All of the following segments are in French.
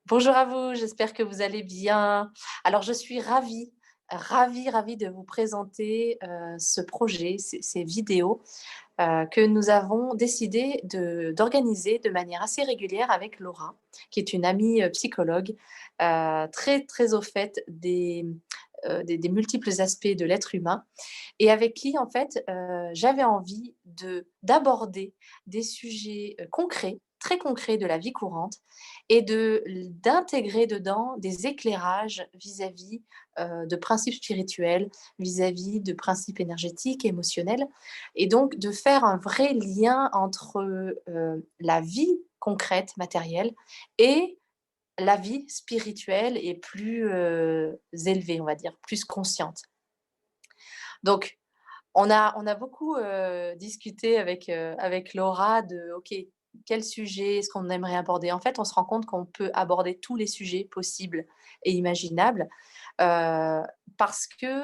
Bonjour à vous, j'espère que vous allez bien. Alors je suis ravie de vous présenter, ce projet, ces vidéos, que nous avons décidé d'organiser de manière assez régulière avec Laura, qui est une amie, psychologue, très, très au fait des multiples aspects de l'être humain et avec qui en fait, j'avais envie d'aborder des sujets, concrets, très concrets de la vie courante et d'intégrer dedans des éclairages vis-à-vis, de principes spirituels, vis-à-vis de principes énergétiques, émotionnels et donc de faire un vrai lien entre, la vie concrète, matérielle et la vie spirituelle et plus, élevée, on va dire, plus consciente. Donc on a beaucoup, discuté avec Laura de OK, quel sujet est-ce qu'on aimerait aborder? En fait, on se rend compte qu'on peut aborder tous les sujets possibles et imaginables, heu, parce que,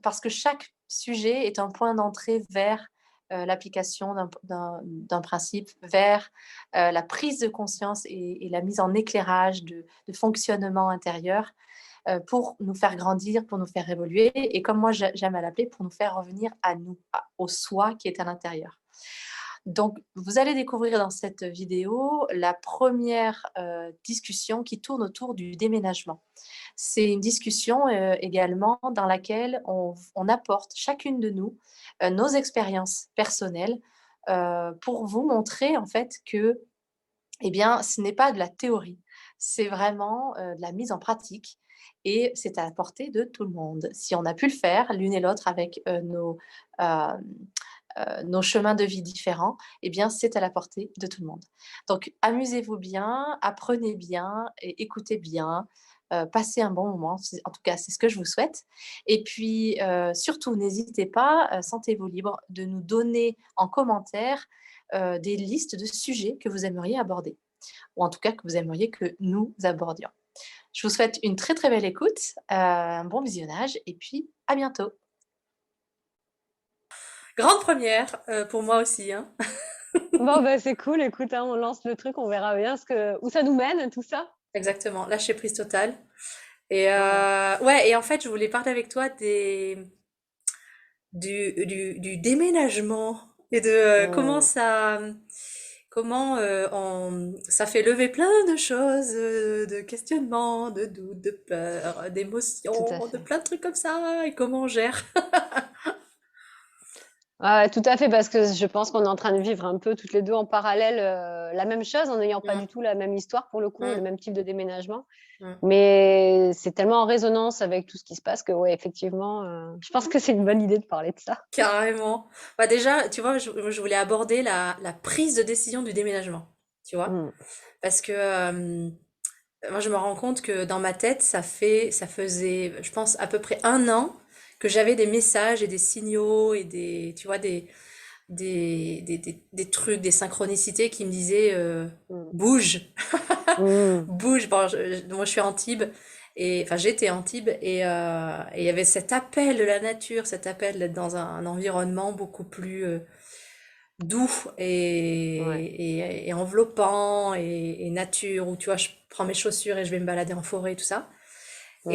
parce que chaque sujet est un point d'entrée vers, l'application d'un principe, vers, la prise de conscience et la mise en éclairage de fonctionnement intérieur pour nous faire grandir, pour nous faire évoluer et comme moi j'aime à l'appeler, pour nous faire revenir à nous, au soi qui est à l'intérieur. Donc vous allez découvrir dans cette vidéo la première discussion qui tourne autour du déménagement. C'est une discussion, également dans laquelle on apporte chacune de nous, nos expériences personnelles, pour vous montrer en fait que eh bien, ce n'est pas de la théorie, c'est vraiment, de la mise en pratique et c'est à la portée de tout le monde. Si on a pu le faire l'une et l'autre avec, hem, nos chemins de vie différents, eh bien, c'est à la portée de tout le monde. Donc amusez-vous bien, apprenez bien et écoutez bien, passez un bon moment, c'est en tout cas, c'est ce que je vous souhaite et puis, surtout n'hésitez pas, sentez-vous libre de nous donner en commentaire, des listes de sujets que vous aimeriez aborder ou en tout cas que vous aimeriez que nous abordions. Je vous souhaite une très, très belle écoute, un bon visionnage et puis à bientôt. Grande première, pour moi aussi, hein. Bon, bah, c'est cool, écoute, hein, on lance le truc, on verra bien où ça nous mène, tout ça. Exactement, lâcher prise totale et Ouais. ouais et en fait, je voulais parler avec toi du déménagement et de, Mm, comment, on ça fait lever plein de choses, de questionnements, de doutes, de peurs, tout à d'émotions, de fait. plein de trucs comme ça et comment on gère. Ouais, tout à fait, parce que je pense qu'on est en train de vivre un peu toutes les 2 en parallèle, la même chose, en n'ayant pas Mmh, du tout la même histoire pour le coup et le mmh, même type de déménagement. mmh. Mais c'est tellement en résonance avec tout ce qui se passe que ouais, effectivement, je pense que c'est une bonne idée de parler de ça. Carrément. Bah déjà, tu vois, je voulais aborder la prise de décision du déménagement, tu vois? Mmh. Parce que moi, je me rends compte que dans ma tête, ça faisait, je pense, à peu près un an que j'avais des messages et des signaux et tu vois, des trucs, des synchronicités qui me disaient Mmh. bouge, Mmh. bouge. Bon, moi, je suis Antibes et enfin, j'étais Antibes et il y avait cet appel de la nature, cet appel d'être dans un environnement beaucoup plus doux Ouais. et enveloppant et nature où tu vois, je prends mes chaussures et je vais me balader en forêt, tout ça. Mmh.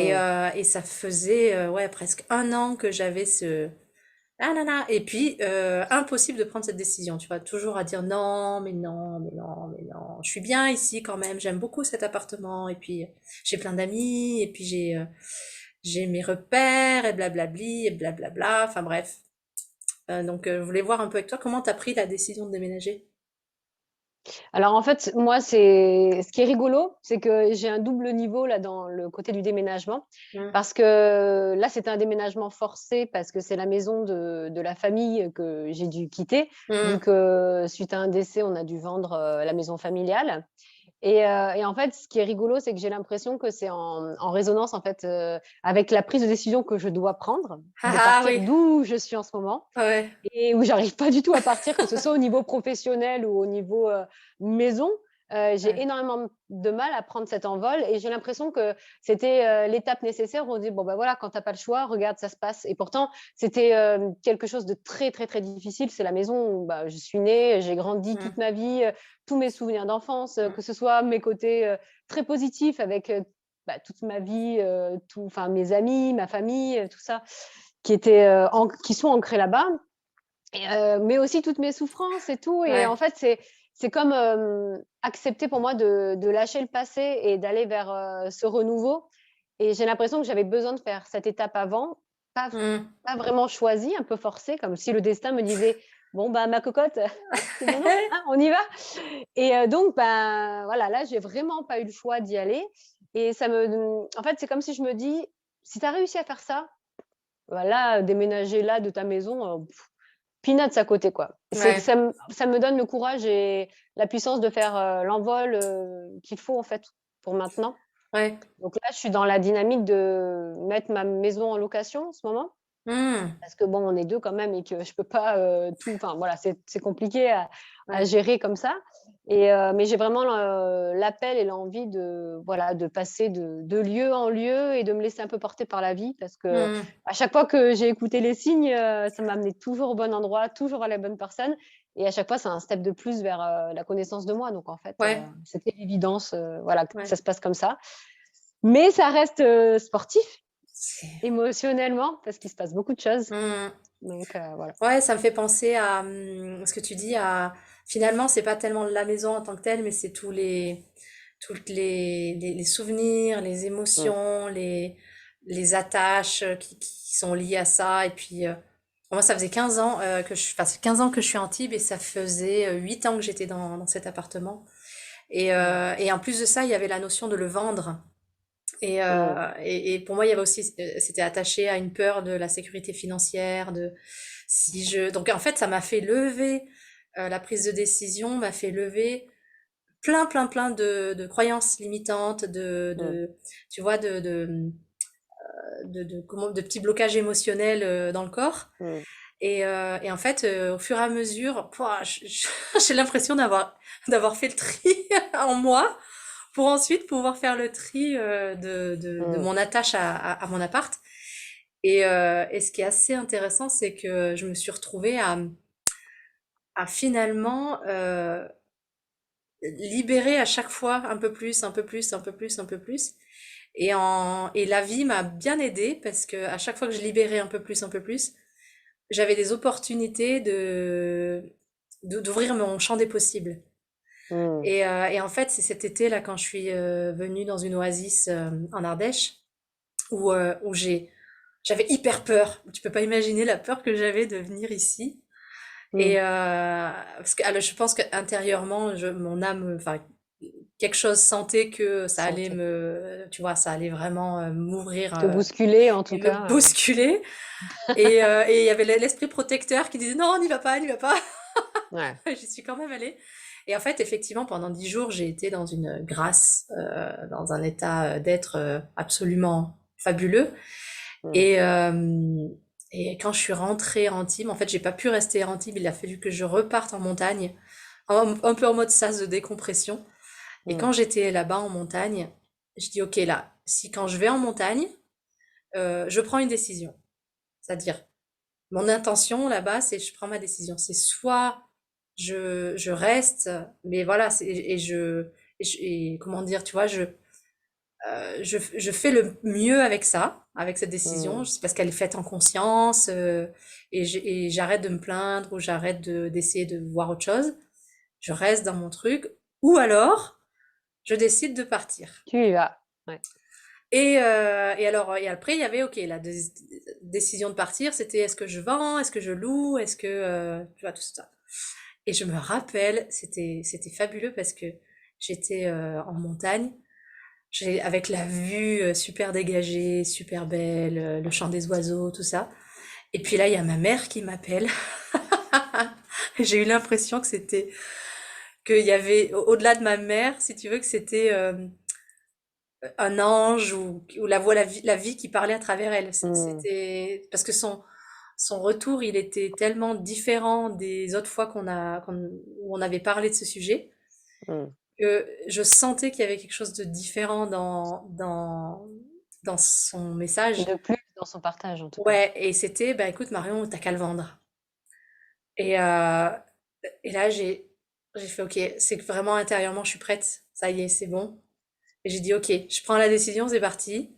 Et ça faisait ouais, presque un an que j'avais ah là là, et puis impossible de prendre cette décision, tu vois, toujours à dire non, mais non, mais non, mais non. Je suis bien ici quand même, j'aime beaucoup cet appartement, et puis j'ai plein d'amis, et puis j'ai mes repères, et blablabli, et blablabla, enfin bref. Donc je voulais voir un peu avec toi comment t'as pris la décision de déménager. Alors en fait, moi, c'est ce qui est rigolo, c'est que j'ai un double niveau là dans le côté du déménagement. Mm. Parce que là, c'était un déménagement forcé parce que c'est la maison de la famille que j'ai dû quitter. Vu Mm. que suite à un décès, on a dû vendre la maison familiale. Et en fait, ce qui est rigolo, c'est que j'ai l'impression que c'est en résonance en fait avec la prise de décision que je dois prendre Ah de ah partir oui, d'où je suis en ce moment ouais. et où j'arrive pas du tout à partir, que ce soit au niveau professionnel ou au niveau, maison. j'ai Ouais. énormément de mal à prendre cet envol et j'ai l'impression que c'était, l'étape nécessaire où on dit: «Bon, bah, voilà, quand tu as pas le choix, regarde, ça se passe» et pourtant c'était, quelque chose de très, très, très difficile. C'est la maison où, bah, je suis née, j'ai grandi toute Mmh. ma vie, tous mes souvenirs d'enfance, Mmh. que ce soit mes côtés, très positifs avec, bah, toute ma vie, tout enfin mes amis, ma famille, tout ça qui étaient, qui sont ancrés là-bas et mais aussi toutes mes souffrances et tout et en Ouais. fait, c'est comme, accepter pour moi de lâcher le passé et d'aller vers, ce renouveau et j'ai l'impression que j'avais besoin de faire cette étape avant, pas Mmh. pas vraiment choisie, un peu forcée, comme si le destin me disait: «Bon, bah, ma cocotte, c'est maintenant, hein, on y va?» et donc ben, voilà, là, j'ai vraiment pas eu le choix d'y aller et ça me en fait, c'est comme si je me dis: «Si tu as réussi à faire ça, bah, là, déménager là de ta maison, peanuts à côté, quoi. C'est que Ouais. ça me donne le courage et la puissance de faire, l'envol, qu'il faut, en fait, pour maintenant. Ouais. Donc là, je suis dans la dynamique de mettre ma maison en location en ce moment. Mmh. Parce que bon, on est 2 quand même et que je peux pas, tout enfin voilà, c'est compliqué à Ouais. gérer comme ça et mais j'ai vraiment l'appel et l'envie de voilà, de passer de lieu en lieu et de me laisser un peu porter par la vie parce que Mmh. à chaque fois que j'ai écouté les signes, ça m'a amené toujours au bon endroit, toujours à la bonne personne et à chaque fois, c'est un step de plus vers, la connaissance de moi donc en fait, Ouais. c'était l'évidence, voilà, que ça Ouais. se passe comme ça. Mais ça reste, sportif, C'est émotionnellement, parce qu'il se passe beaucoup de choses. mmh. Donc voilà. Ouais, ça me fait penser à ce que tu dis à finalement c'est pas tellement la maison en tant que telle, mais c'est toutes les souvenirs, les Mmh. émotions, les attaches qui sont liées à ça. Et puis moi ça faisait 15 ans enfin, c'est 15 ans que je suis en Tibet et ça faisait 8 ans que j'étais dans cet appartement. Mmh. Et en plus de ça, il y avait la notion de le vendre. Mmh. Et pour moi, il y avait aussi, c'était attaché à une peur de la sécurité financière, de si je. Donc en fait, ça m'a fait lever la prise de décision, m'a fait lever plein de croyances limitantes, Mmh. tu vois, de petits blocages émotionnels dans le corps. Mmh. Et en fait, au fur et à mesure, pouah, j'ai l'impression d'avoir fait le tri en moi pour ensuite pouvoir faire le tri de Mmh. mon attache à mon appart. Et ce qui est assez intéressant, c'est que je me suis retrouvée à finalement libérer à chaque fois un peu plus, un peu plus, un peu plus, un peu plus. Et la vie m'a bien aidée parce que à chaque fois que je libérais un peu plus, j'avais des opportunités d'ouvrir mon champ des possibles. Mmh. Et en fait, c'est cet été là quand je suis venue dans une oasis en Ardèche où j'avais hyper peur. Tu peux pas imaginer la peur que j'avais de venir ici. Mmh. Parce que alors, je pense qu'intérieurement, mon âme, enfin quelque chose sentait que ça allait Santé. tu vois, ça allait vraiment m'ouvrir Te bousculer en et tout me cas, bousculer. Et il y avait l'esprit protecteur qui disait non, n'y va pas, n'y va pas. ouais. J'y suis quand même allée. Et en fait, effectivement, pendant 10 jours, j'ai été dans une grâce, dans un état d'être absolument fabuleux. Mmh. Et, euh, et quand je suis rentrée en Antibes, en fait, j'ai pas pu rester en Antibes. Il a fallu que je reparte en montagne, un peu en mode sas de décompression. Et Mmh. quand j'étais là-bas en montagne, je dis, OK, là, si quand je vais en montagne, je prends une décision. C'est-à-dire, mon intention là-bas, c'est je prends ma décision. C'est soit je reste, mais voilà, et comment dire, tu vois, je fais le mieux avec ça, avec cette décision, Mmh. c'est parce qu'elle est faite en conscience, et j'arrête de me plaindre ou j'arrête d'essayer de voir autre chose. Je reste dans mon truc, ou alors je décide de partir. Tu y vas. Ouais. Et après, il y avait, ok, la décision de partir, c'était est-ce que je vends, est-ce que je loue, est-ce que, tu vois, tout ça. Et je me rappelle, c'était fabuleux parce que j'étais en montagne, avec la vue super dégagée, super belle, le chant des oiseaux, tout ça. Et puis là, il y a ma mère qui m'appelle. J'ai eu l'impression qu'il y avait, au-delà de ma mère, si tu veux, que c'était un ange ou la voix, la vie qui parlait à travers elle. Mmh. C'était parce que son retour, il était tellement différent des autres fois où on avait parlé de ce sujet, Mmh. que je sentais qu'il y avait quelque chose de différent dans son message. De plus dans son partage, en tout cas. Ouais, et c'était, bah écoute Marion, t'as qu'à le vendre. Et, euh, et là, j'ai fait, ok, c'est que vraiment intérieurement, je suis prête. Ça y est, c'est bon. Et j'ai dit, ok, je prends la décision, c'est parti.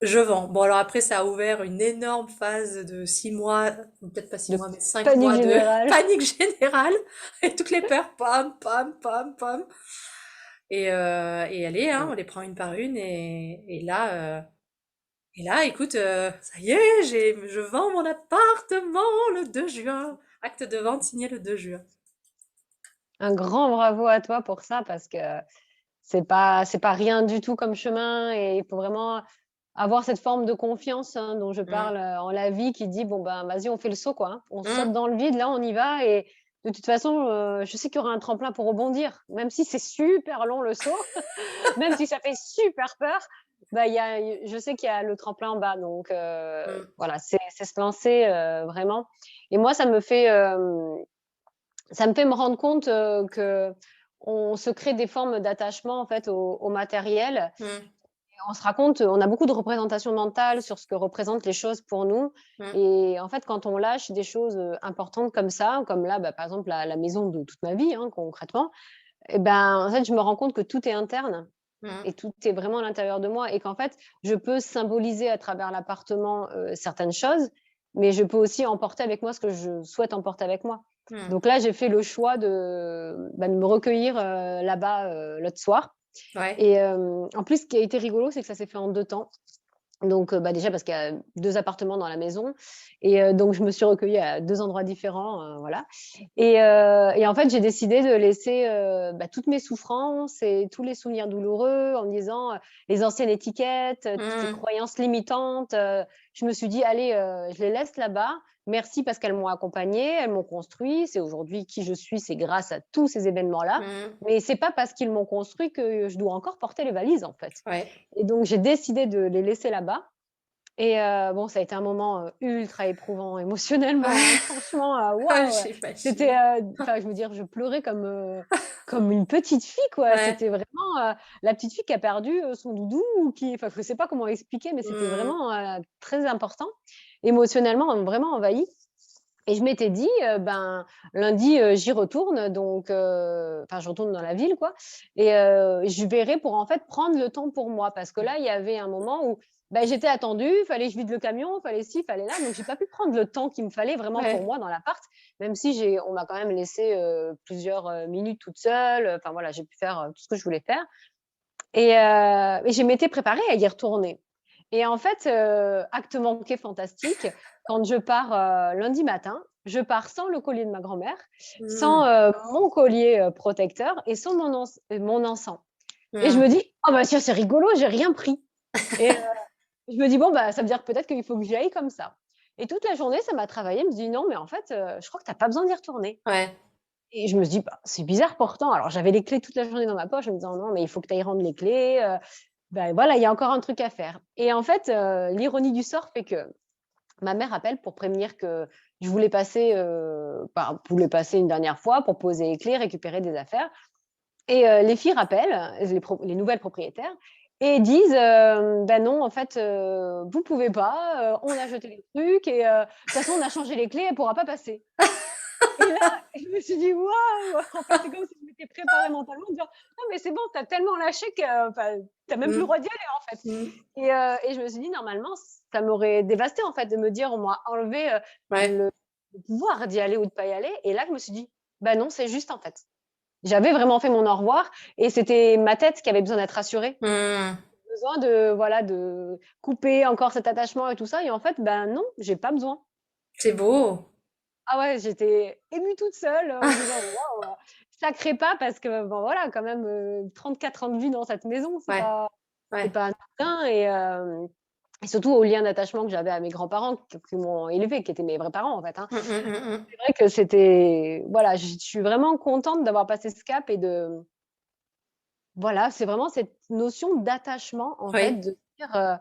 Je vends. Bon, alors après, ça a ouvert une énorme phase de 6 mois, peut-être pas six De mois, mais cinq panique mois de générale. panique générale. Et toutes les peurs, pam, pam, pam, pam. Et allez, hein, Mm. on les prend une par une. Et là, écoute, ça y est, je vends mon appartement le 2 juin. Acte de vente signé le 2 juin. Un grand bravo à toi pour ça parce que c'est pas rien du tout comme chemin et il faut vraiment avoir cette forme de confiance, hein, dont je Mm. parle, en la vie qui dit: «Bon, ben, vas-y, on fait le saut, quoi, hein. On saute Mm. dans le vide, là, on y va» et de toute façon, je sais qu'il y aura un tremplin pour rebondir. Même si c'est super long le saut, même si ça fait super peur, bah, je sais qu'il y a le tremplin en bas donc Mm. voilà, c'est se lancer, vraiment et moi, ça me fait me rendre compte, qu'on se crée des formes d'attachement, en fait, au matériel Mm. et on se raconte on a beaucoup de représentations mentales sur ce que représentent les choses pour nous Mm. et en fait, quand on lâche des choses, importantes comme ça, comme là, bah, par exemple, la maison de toute ma vie, hein, concrètement et ben, en fait, je me rends compte que tout est interne Mm. et tout est vraiment à l'intérieur de moi et qu'en fait, je peux symboliser à travers l'appartement, certaines choses, mais je peux aussi emporter avec moi ce que je souhaite emporter avec moi. Mm. Donc là, j'ai fait le choix de me recueillir, là-bas, l'autre soir Ouais. et en plus, ce qui a été rigolo, c'est que ça s'est fait en 2 temps. Donc, bah, déjà parce qu'il y a 2 appartements dans la maison et donc je me suis recueillie à 2 endroits différents, voilà et en fait, j'ai décidé de laisser, bah, toutes mes souffrances et tous les souvenirs douloureux en me disant, les anciennes étiquettes, toutes ces Mm. croyances limitantes, je me suis dit: «Allez, je les laisse là-bas. Merci parce qu'elles m'ont accompagnée, elles m'ont construit. C'est aujourd'hui qui je suis, c'est grâce à tous ces événements-là. Mm. Mais c'est pas parce qu'ils m'ont construit que je dois encore porter les valises, en fait» Ouais. et donc j'ai décidé de les laisser là-bas et bon, ça a été un moment, ultra éprouvant émotionnellement, hein, franchement, waouh! C'était, J'imagine. enfin, je veux dire, je pleurais comme une petite fille, quoi. Ouais. C'était vraiment, la petite fille qui a perdu, son doudou ou qui enfin, je sais pas comment expliquer, mais c'était Mm. vraiment, très important. Émotionnellement, vraiment envahie et je m'étais dit, ben, lundi, j'y retourne donc enfin, je retourne dans la ville, quoi et je verrai pour, en fait, prendre le temps pour moi. Parce que là, il y avait un moment où, bah, j'étais attendue, fallait que je vide le camion, fallait ci, fallait là, donc j'ai pas pu prendre le temps qu'il me fallait vraiment pour Ouais. moi dans l'appart, même si on m'a quand même laissé, plusieurs, minutes toute seule, enfin voilà, j'ai pu faire, tout ce que je voulais faire et je m'étais préparée à y retourner et en fait, acte manqué fantastique, quand je pars, lundi matin, je pars sans le collier de ma grand-mère, sans, Mm. mon collier, protecteur et sans mon encens et je Mm. me dis: «Oh bah tiens, c'est rigolo, j'ai rien pris» et je me dis: «Bon, bah, ça veut dire que peut-être qu'il faut que j'y aille comme ça» et toute la journée, ça m'a travaillé. Je me dis: «Non, mais en fait, je crois que tu as pas besoin d'y retourner» Ouais. et je me suis dit: «Bah, c'est bizarre pourtant». Alors j'avais les clés toute la journée dans ma poche en me disant: «Non, mais il faut que tu ailles rendre les clés, bah, voilà, il y a encore un truc à faire» et en fait, l'ironie du sort fait que ma mère appelle pour prévenir que je voulais passer une dernière fois pour poser les clés, récupérer des affaires et les filles rappellent, les nouvelles propriétaires et disent, «Bah, non, en fait, vous pouvez pas, on a jeté les trucs et de toute façon, on a changé les clés, elle pourra pas passer». Et là, je me suis dit: «Waouh!» En fait, c'est comme si je m'étais préparée mentalement en disant: «Non, mais c'est bon, tu as tellement lâché que, enfin, tu as même plus le Mm. droit d'y aller, en fait» Mm. et je me suis dit: «Normalement, ça m'aurait dévastée, en fait, de me dire on m'a enlevé, Ouais. le pouvoir d'y aller ou de pas y aller» et là, je me suis dit: «Bah, non, c'est juste, en fait». J'avais vraiment fait mon au revoir et c'était ma tête qui avait besoin d'être rassurée. Mm. Besoin de, voilà, de couper encore cet attachement et tout ça et en fait, ben, non, j'ai pas besoin. C'est beau. Ah ouais, j'étais émue toute seule, en me disant: «Waouh, sacré pas» parce que, bon, voilà, quand même, 34 ans de vie dans cette maison, c'est Ouais. pas c'est Ouais. pas anodin et surtout au lien d'attachement que j'avais à mes grands-parents qui m'ont élevée, qui étaient mes vrais parents, en fait, hein. Mm, mm, mm, mm. C'est vrai que c'était voilà, je suis vraiment contente d'avoir passé ce cap et de voilà, c'est vraiment cette notion d'attachement, en fait, Oui. de dire, bah,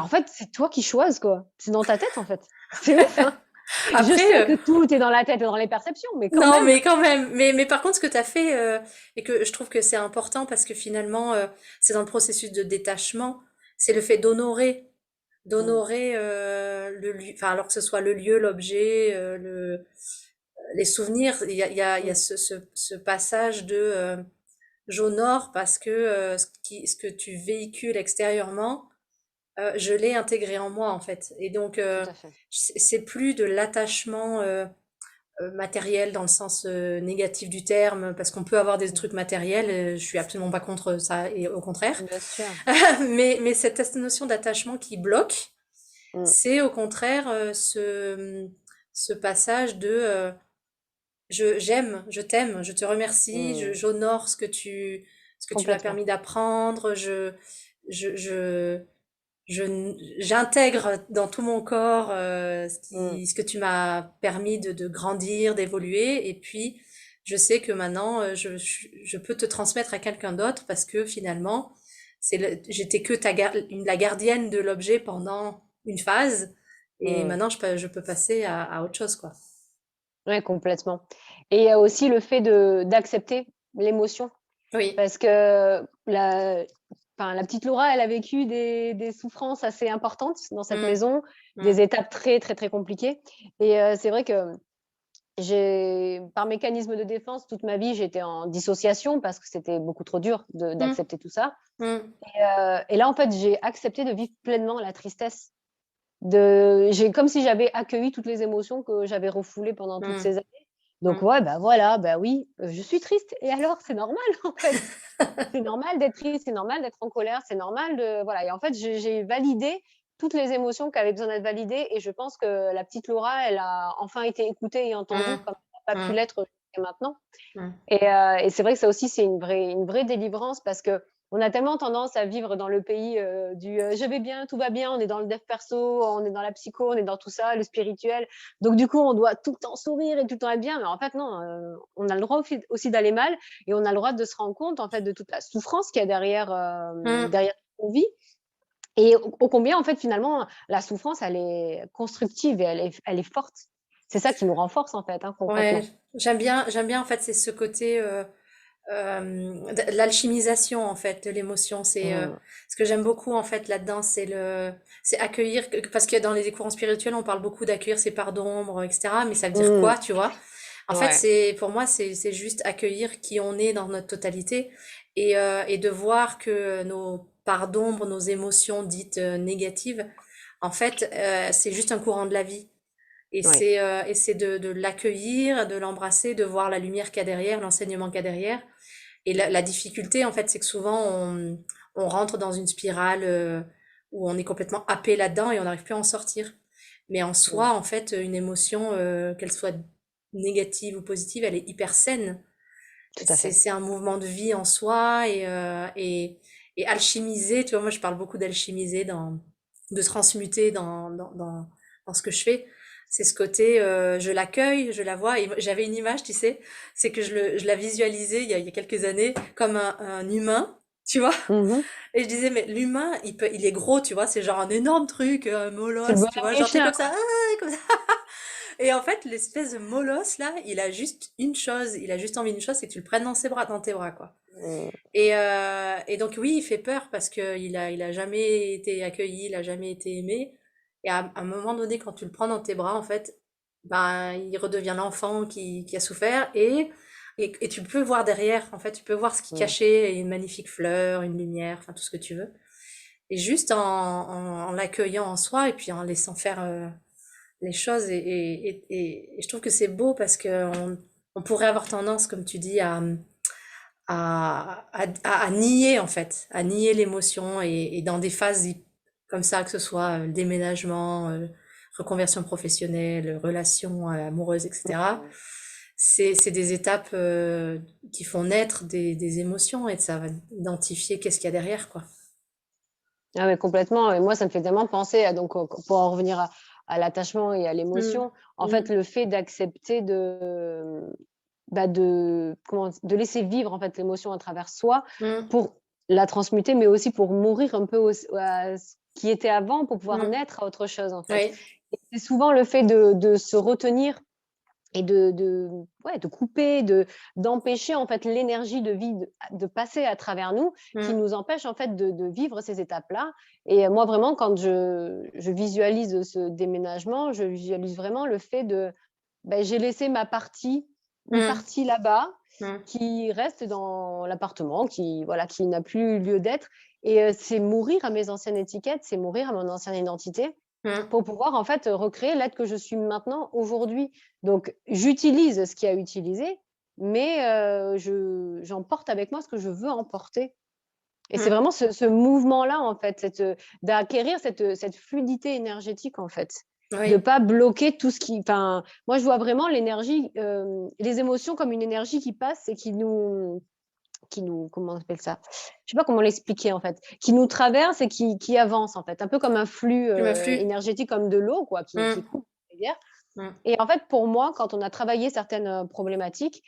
en Mm. fait, c'est toi qui choisis, quoi. C'est dans ta tête, en fait. C'est ouf, hein? Je Après, sais que tout est dans la tête et dans les perceptions, mais quand non, même. mais quand même. Mais par contre, ce que tu as fait, et que je trouve que c'est important parce que finalement, c'est dans le processus de détachement, c'est le fait Mmh, d'honorer le lieu, enfin, alors que ce soit le lieu, l'objet, les souvenirs. Il y a mmh, ce passage de j'honore parce que ce que tu véhicules extérieurement, je l'ai intégré en moi en fait. Et donc, tout à fait. c'est plus de l'attachement matériel dans le sens négatif du terme, parce qu'on peut avoir des Mmh, trucs matériels, je suis absolument pas contre ça, et au contraire. bien sûr. Mais cette notion d'attachement qui bloque, Mmh, c'est au contraire ce passage de j'aime, je t'aime, je te remercie, mmh, j'honore ce que tu m'as complètement. permis d'apprendre, je, je, j'intègre dans tout mon corps Mmh, ce que tu m'as permis de grandir, d'évoluer, et puis je sais que maintenant je peux te transmettre à quelqu'un d'autre parce que finalement j'étais que la gardienne de l'objet pendant une phase, et mmh. maintenant je peux passer à autre chose, quoi. Ouais, complètement. Et il y a aussi le fait de d'accepter l'émotion Oui. parce que la petite Laura, elle a vécu des souffrances assez importantes dans cette Mm, maison, des mm, étapes très, très, très compliquées et c'est vrai que j'ai par mécanisme de défense, toute ma vie, j'étais en dissociation parce que c'était beaucoup trop dur mm, d'accepter tout ça mm, et là, en fait, j'ai accepté de vivre pleinement la tristesse. J'ai comme si j'avais accueilli toutes les émotions que j'avais refoulées pendant toutes mm, ces années. Donc mm. ouais, bah, voilà, bah, oui, je suis triste et alors? C'est normal, en fait. C'est normal d'être triste, c'est normal d'être en colère, c'est normal de voilà et en fait, j'ai validé toutes les émotions qui avaient besoin d'être validées et je pense que la petite Laura, elle a enfin été écoutée et entendue Mm, comme elle n'a pas pu mm, l'être jusqu'à maintenant. mm, Et c'est vrai que ça aussi, c'est une vraie délivrance parce qu'on a tellement tendance à vivre dans le pays, «Je vais bien, tout va bien», on est dans le dev perso, on est dans la psycho, on est dans tout ça, le spirituel. Donc du coup, on doit tout le temps sourire et tout le temps être bien, mais en fait non, on a le droit aussi d'aller mal et on a le droit de se rendre compte, en fait, de toute la souffrance qu'il y a derrière, mm. derrière ce qu'on vit et ô combien, en fait, finalement, la souffrance, elle est constructive et elle est forte. C'est ça qui nous renforce, en fait, hein, Ouais, concrètement. j'aime bien en fait, c'est ce côté l'alchimisation en fait de l'émotion. C'est Mmh. ce que j'aime beaucoup en fait là-dedans, c'est accueillir, parce que dans les courants spirituels, on parle beaucoup d'accueillir ses parts d'ombre, etc. Mais ça veut dire Mmh. quoi, tu vois? En fait, Ouais. pour moi, c'est juste accueillir qui on est dans notre totalité, et de voir que nos parts d'ombre, nos émotions dites négatives, en fait, c'est juste un courant de la vie. Et Ouais. c'est de l'accueillir, de l'embrasser, de voir la lumière qu'il y a derrière, l'enseignement qu'il y a derrière. Et la difficulté, en fait, c'est que souvent, on rentre dans une spirale où on est complètement happé là-dedans et on n'arrive plus à en sortir. Mais en Mmh. soi, en fait, une émotion, qu'elle soit négative ou positive, elle est hyper saine. Tout à C'est, fait. c'est un mouvement de vie en soi, et alchimiser, tu vois, moi je parle beaucoup d'alchimiser, de transmuter dans ce que je fais. C'est ce côté, je l'accueille, je la vois. Et j'avais une image, tu sais, c'est que je la visualisais il y a quelques années comme un humain, tu vois. Mmh mh. Et je disais, mais l'humain, il est gros, tu vois, c'est genre un énorme truc, C'est le molosse, tu bonhomme vois, genre t'es Michelin, comme ça, quoi. comme ça. Et en fait, l'espèce de molosse là, il a juste une chose, il a juste envie d'une chose, c'est que tu le prennes dans tes bras, quoi. Mmh. Et donc oui, il fait peur parce que il a jamais été accueilli, il a jamais été aimé. Et à un moment donné, quand tu le prends dans tes bras, en fait, ben, il redevient l'enfant qui a souffert, et tu peux voir derrière, en fait, tu peux voir ce qui Mmh. cachait, une magnifique fleur, une lumière, enfin tout ce que tu veux. Et juste en l'accueillant en soi et puis en laissant faire les choses. Et je trouve que c'est beau parce que on pourrait avoir tendance, comme tu dis, à nier en fait, à nier l'émotion, et dans des phases comme ça, que ce soit le déménagement, reconversion professionnelle, relations amoureuses, etc. Mmh. C'est des étapes qui font naître des émotions, et ça va identifier qu'est-ce qu'il y a derrière, quoi. Ah ouais, complètement et moi, ça me fait tellement penser à donc pour en revenir à l'attachement et à Mm, l'émotion, en fait, mm, le fait d'accepter de laisser vivre, en fait, l'émotion à travers soi mm, pour la transmuter, mais aussi pour mourir un peu à ce qui était avant pour pouvoir mm. naître à autre chose, en fait. Oui. C'est souvent le fait de se retenir et ouais, de couper, d'empêcher en fait l'énergie de vie de passer à travers nous, qui Mmh. nous empêche en fait de vivre ces étapes-là. Et moi vraiment quand je visualise ce déménagement, je visualise vraiment le fait de, j'ai laissé ma partie, une Mmh. partie là-bas Mmh. qui reste dans l'appartement, qui voilà, qui n'a plus lieu d'être. Et c'est mourir à mes anciennes étiquettes, c'est mourir à mon ancienne identité Mmh. pour pouvoir en fait, recréer l'être que je suis maintenant, aujourd'hui. Donc j'utilise ce qu'il y a utilisé, mais j'emporte avec moi ce que je veux emporter. Et c'est Mmh. vraiment ce mouvement-là, en fait, d'acquérir cette fluidité énergétique, en fait. De Oui. pas bloquer tout ce qui enfin, moi, je vois vraiment l'énergie, les émotions comme une énergie qui passe et qui nous comment on appelle ça? Je sais pas comment l'expliquer, en fait. Qui nous traverse et qui avance, en fait. Un peu comme un flux, Tu m'influes. énergétique, comme de l'eau, quoi, qui Mmh. coule la rivière. Mmh. Et en fait, pour moi, quand on a travaillé certaines, problématiques,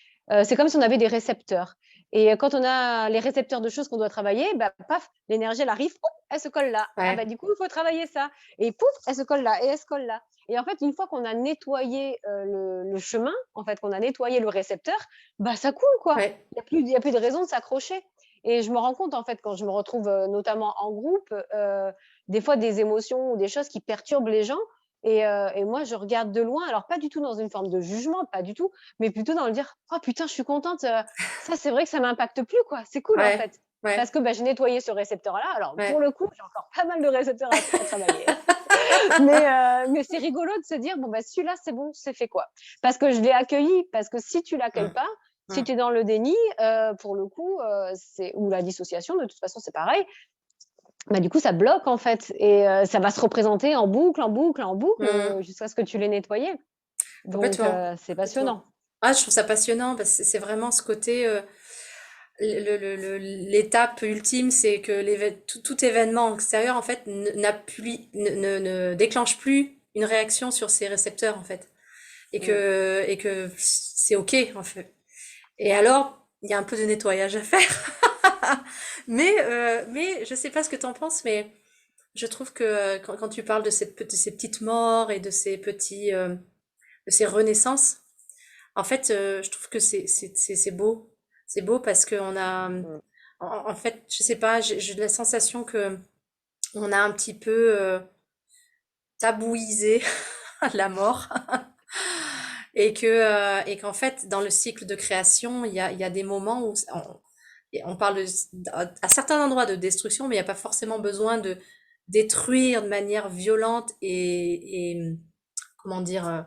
c'est comme si on avait des récepteurs. Et quand on a les récepteurs de choses qu'on doit travailler, bah, paf, l'énergie, elle arrive, pouf, elle se colle là. Ah bah, Ouais. du coup, il faut travailler ça et pouf, elle se colle là et elle se colle là. Et en fait, une fois qu'on a nettoyé, le chemin, en fait, qu'on a nettoyé le récepteur, bah, ça coule, quoi. Ouais. Il y a plus de raison de s'accrocher. Et je me rends compte, en fait, quand je me retrouve, notamment en groupe, des fois des émotions ou des choses qui perturbent les gens, et moi, je regarde de loin, alors pas du tout dans une forme de jugement, pas du tout, mais plutôt dans le dire: «Oh putain, je suis contente, ça c'est vrai que ça m'impacte plus quoi, c'est cool en Ouais. fait». Parce Ouais. que, j'ai nettoyé ce récepteur-là. Alors pour Ouais. le coup, j'ai encore pas mal de récepteurs à travailler. Mais c'est rigolo de se dire: «Bon, celui-là, c'est bon, c'est fait quoi». Parce que je l'ai accueilli, parce que si tu l'accueilles Mmh. pas, si Mmh. tu es dans le déni, pour le coup, c'est ou la dissociation, de toute façon, c'est pareil, du coup, ça bloque en fait et ça va se représenter en boucle, en boucle, en boucle, Mmh. jusqu'à ce que tu l'aies nettoyé. Donc Complètement, c'est complètement. passionnant. Ah, je trouve ça passionnant parce que c'est vraiment ce côté, l'étape ultime, c'est que tout événement extérieur, en fait, ne déclenche plus une réaction sur ces récepteurs, en fait. Mmh. Et que c'est OK, en fait. Et alors, il y a un peu de nettoyage à faire. Mais je sais pas ce que t'en penses, mais je trouve que quand tu parles de de ces petites morts et de ces de ces renaissances, en fait, je trouve que c'est beau. C'est beau parce qu'on a, Mmh. en fait, je sais pas, j'ai la sensation que on a un petit peu tabouisé la mort et qu'en fait, dans le cycle de création, il y a des moments où on parle à certains endroits de destruction, mais il n'y a pas forcément besoin de détruire de manière violente et comment dire,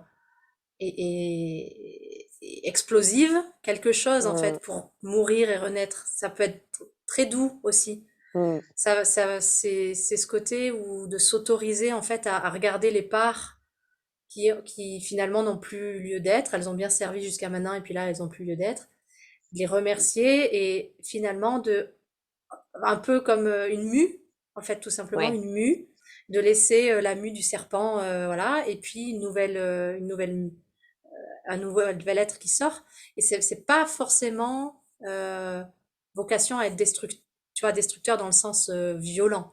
et explosive quelque chose en Mmh. fait pour mourir et renaître. Ça peut être très doux aussi. Mmh. C'est ce côté où de s'autoriser en fait à regarder les parts qui finalement n'ont plus lieu d'être. Elles ont bien servi jusqu'à maintenant et puis là elles n'ont plus lieu d'être. De les remercier et finalement de un peu comme une mue, en fait tout simplement Ouais. une mue, de laisser la mue du serpent, voilà, et puis une nouvelle un nouvel être qui sort. Et c'est pas forcément vocation à être tu vois, destructeur dans le sens violent.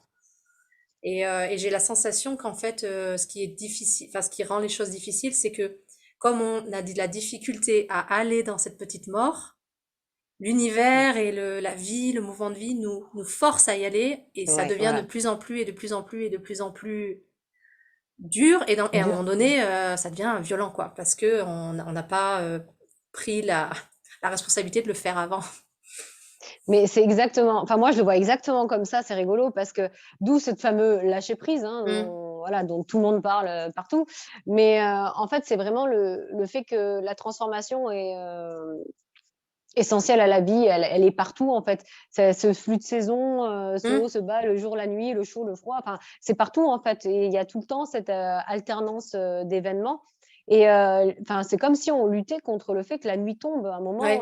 Et j'ai la sensation qu'en fait, ce qui est difficile, enfin, ce qui rend les choses difficiles, c'est que comme on a de la difficulté à aller dans cette petite mort, Mmh. l'univers et la vie, le mouvement de vie nous force à y aller et ça Ouais, devient de voilà. plus en plus et de plus en plus et de plus en plus dur et à un Dur. moment donné, ça devient violent, quoi, parce que on n'a pas pris la responsabilité de le faire avant. Mais c'est exactement enfin moi je le vois exactement comme ça, c'est rigolo parce que d'où cette fameux lâcher prise, hein, Mm, dont tout le monde parle, partout. Mais en fait, c'est vraiment le fait que la transformation est, essentielle à la vie, elle est partout en fait. C'est ce flux de saison, ce haut, mm, ce bas, le jour, la nuit, le chaud, le froid, enfin, c'est partout en fait et il y a tout le temps cette, alternance, d'événements et enfin, c'est comme si on luttait contre le fait que la nuit tombe. À un moment, ouais,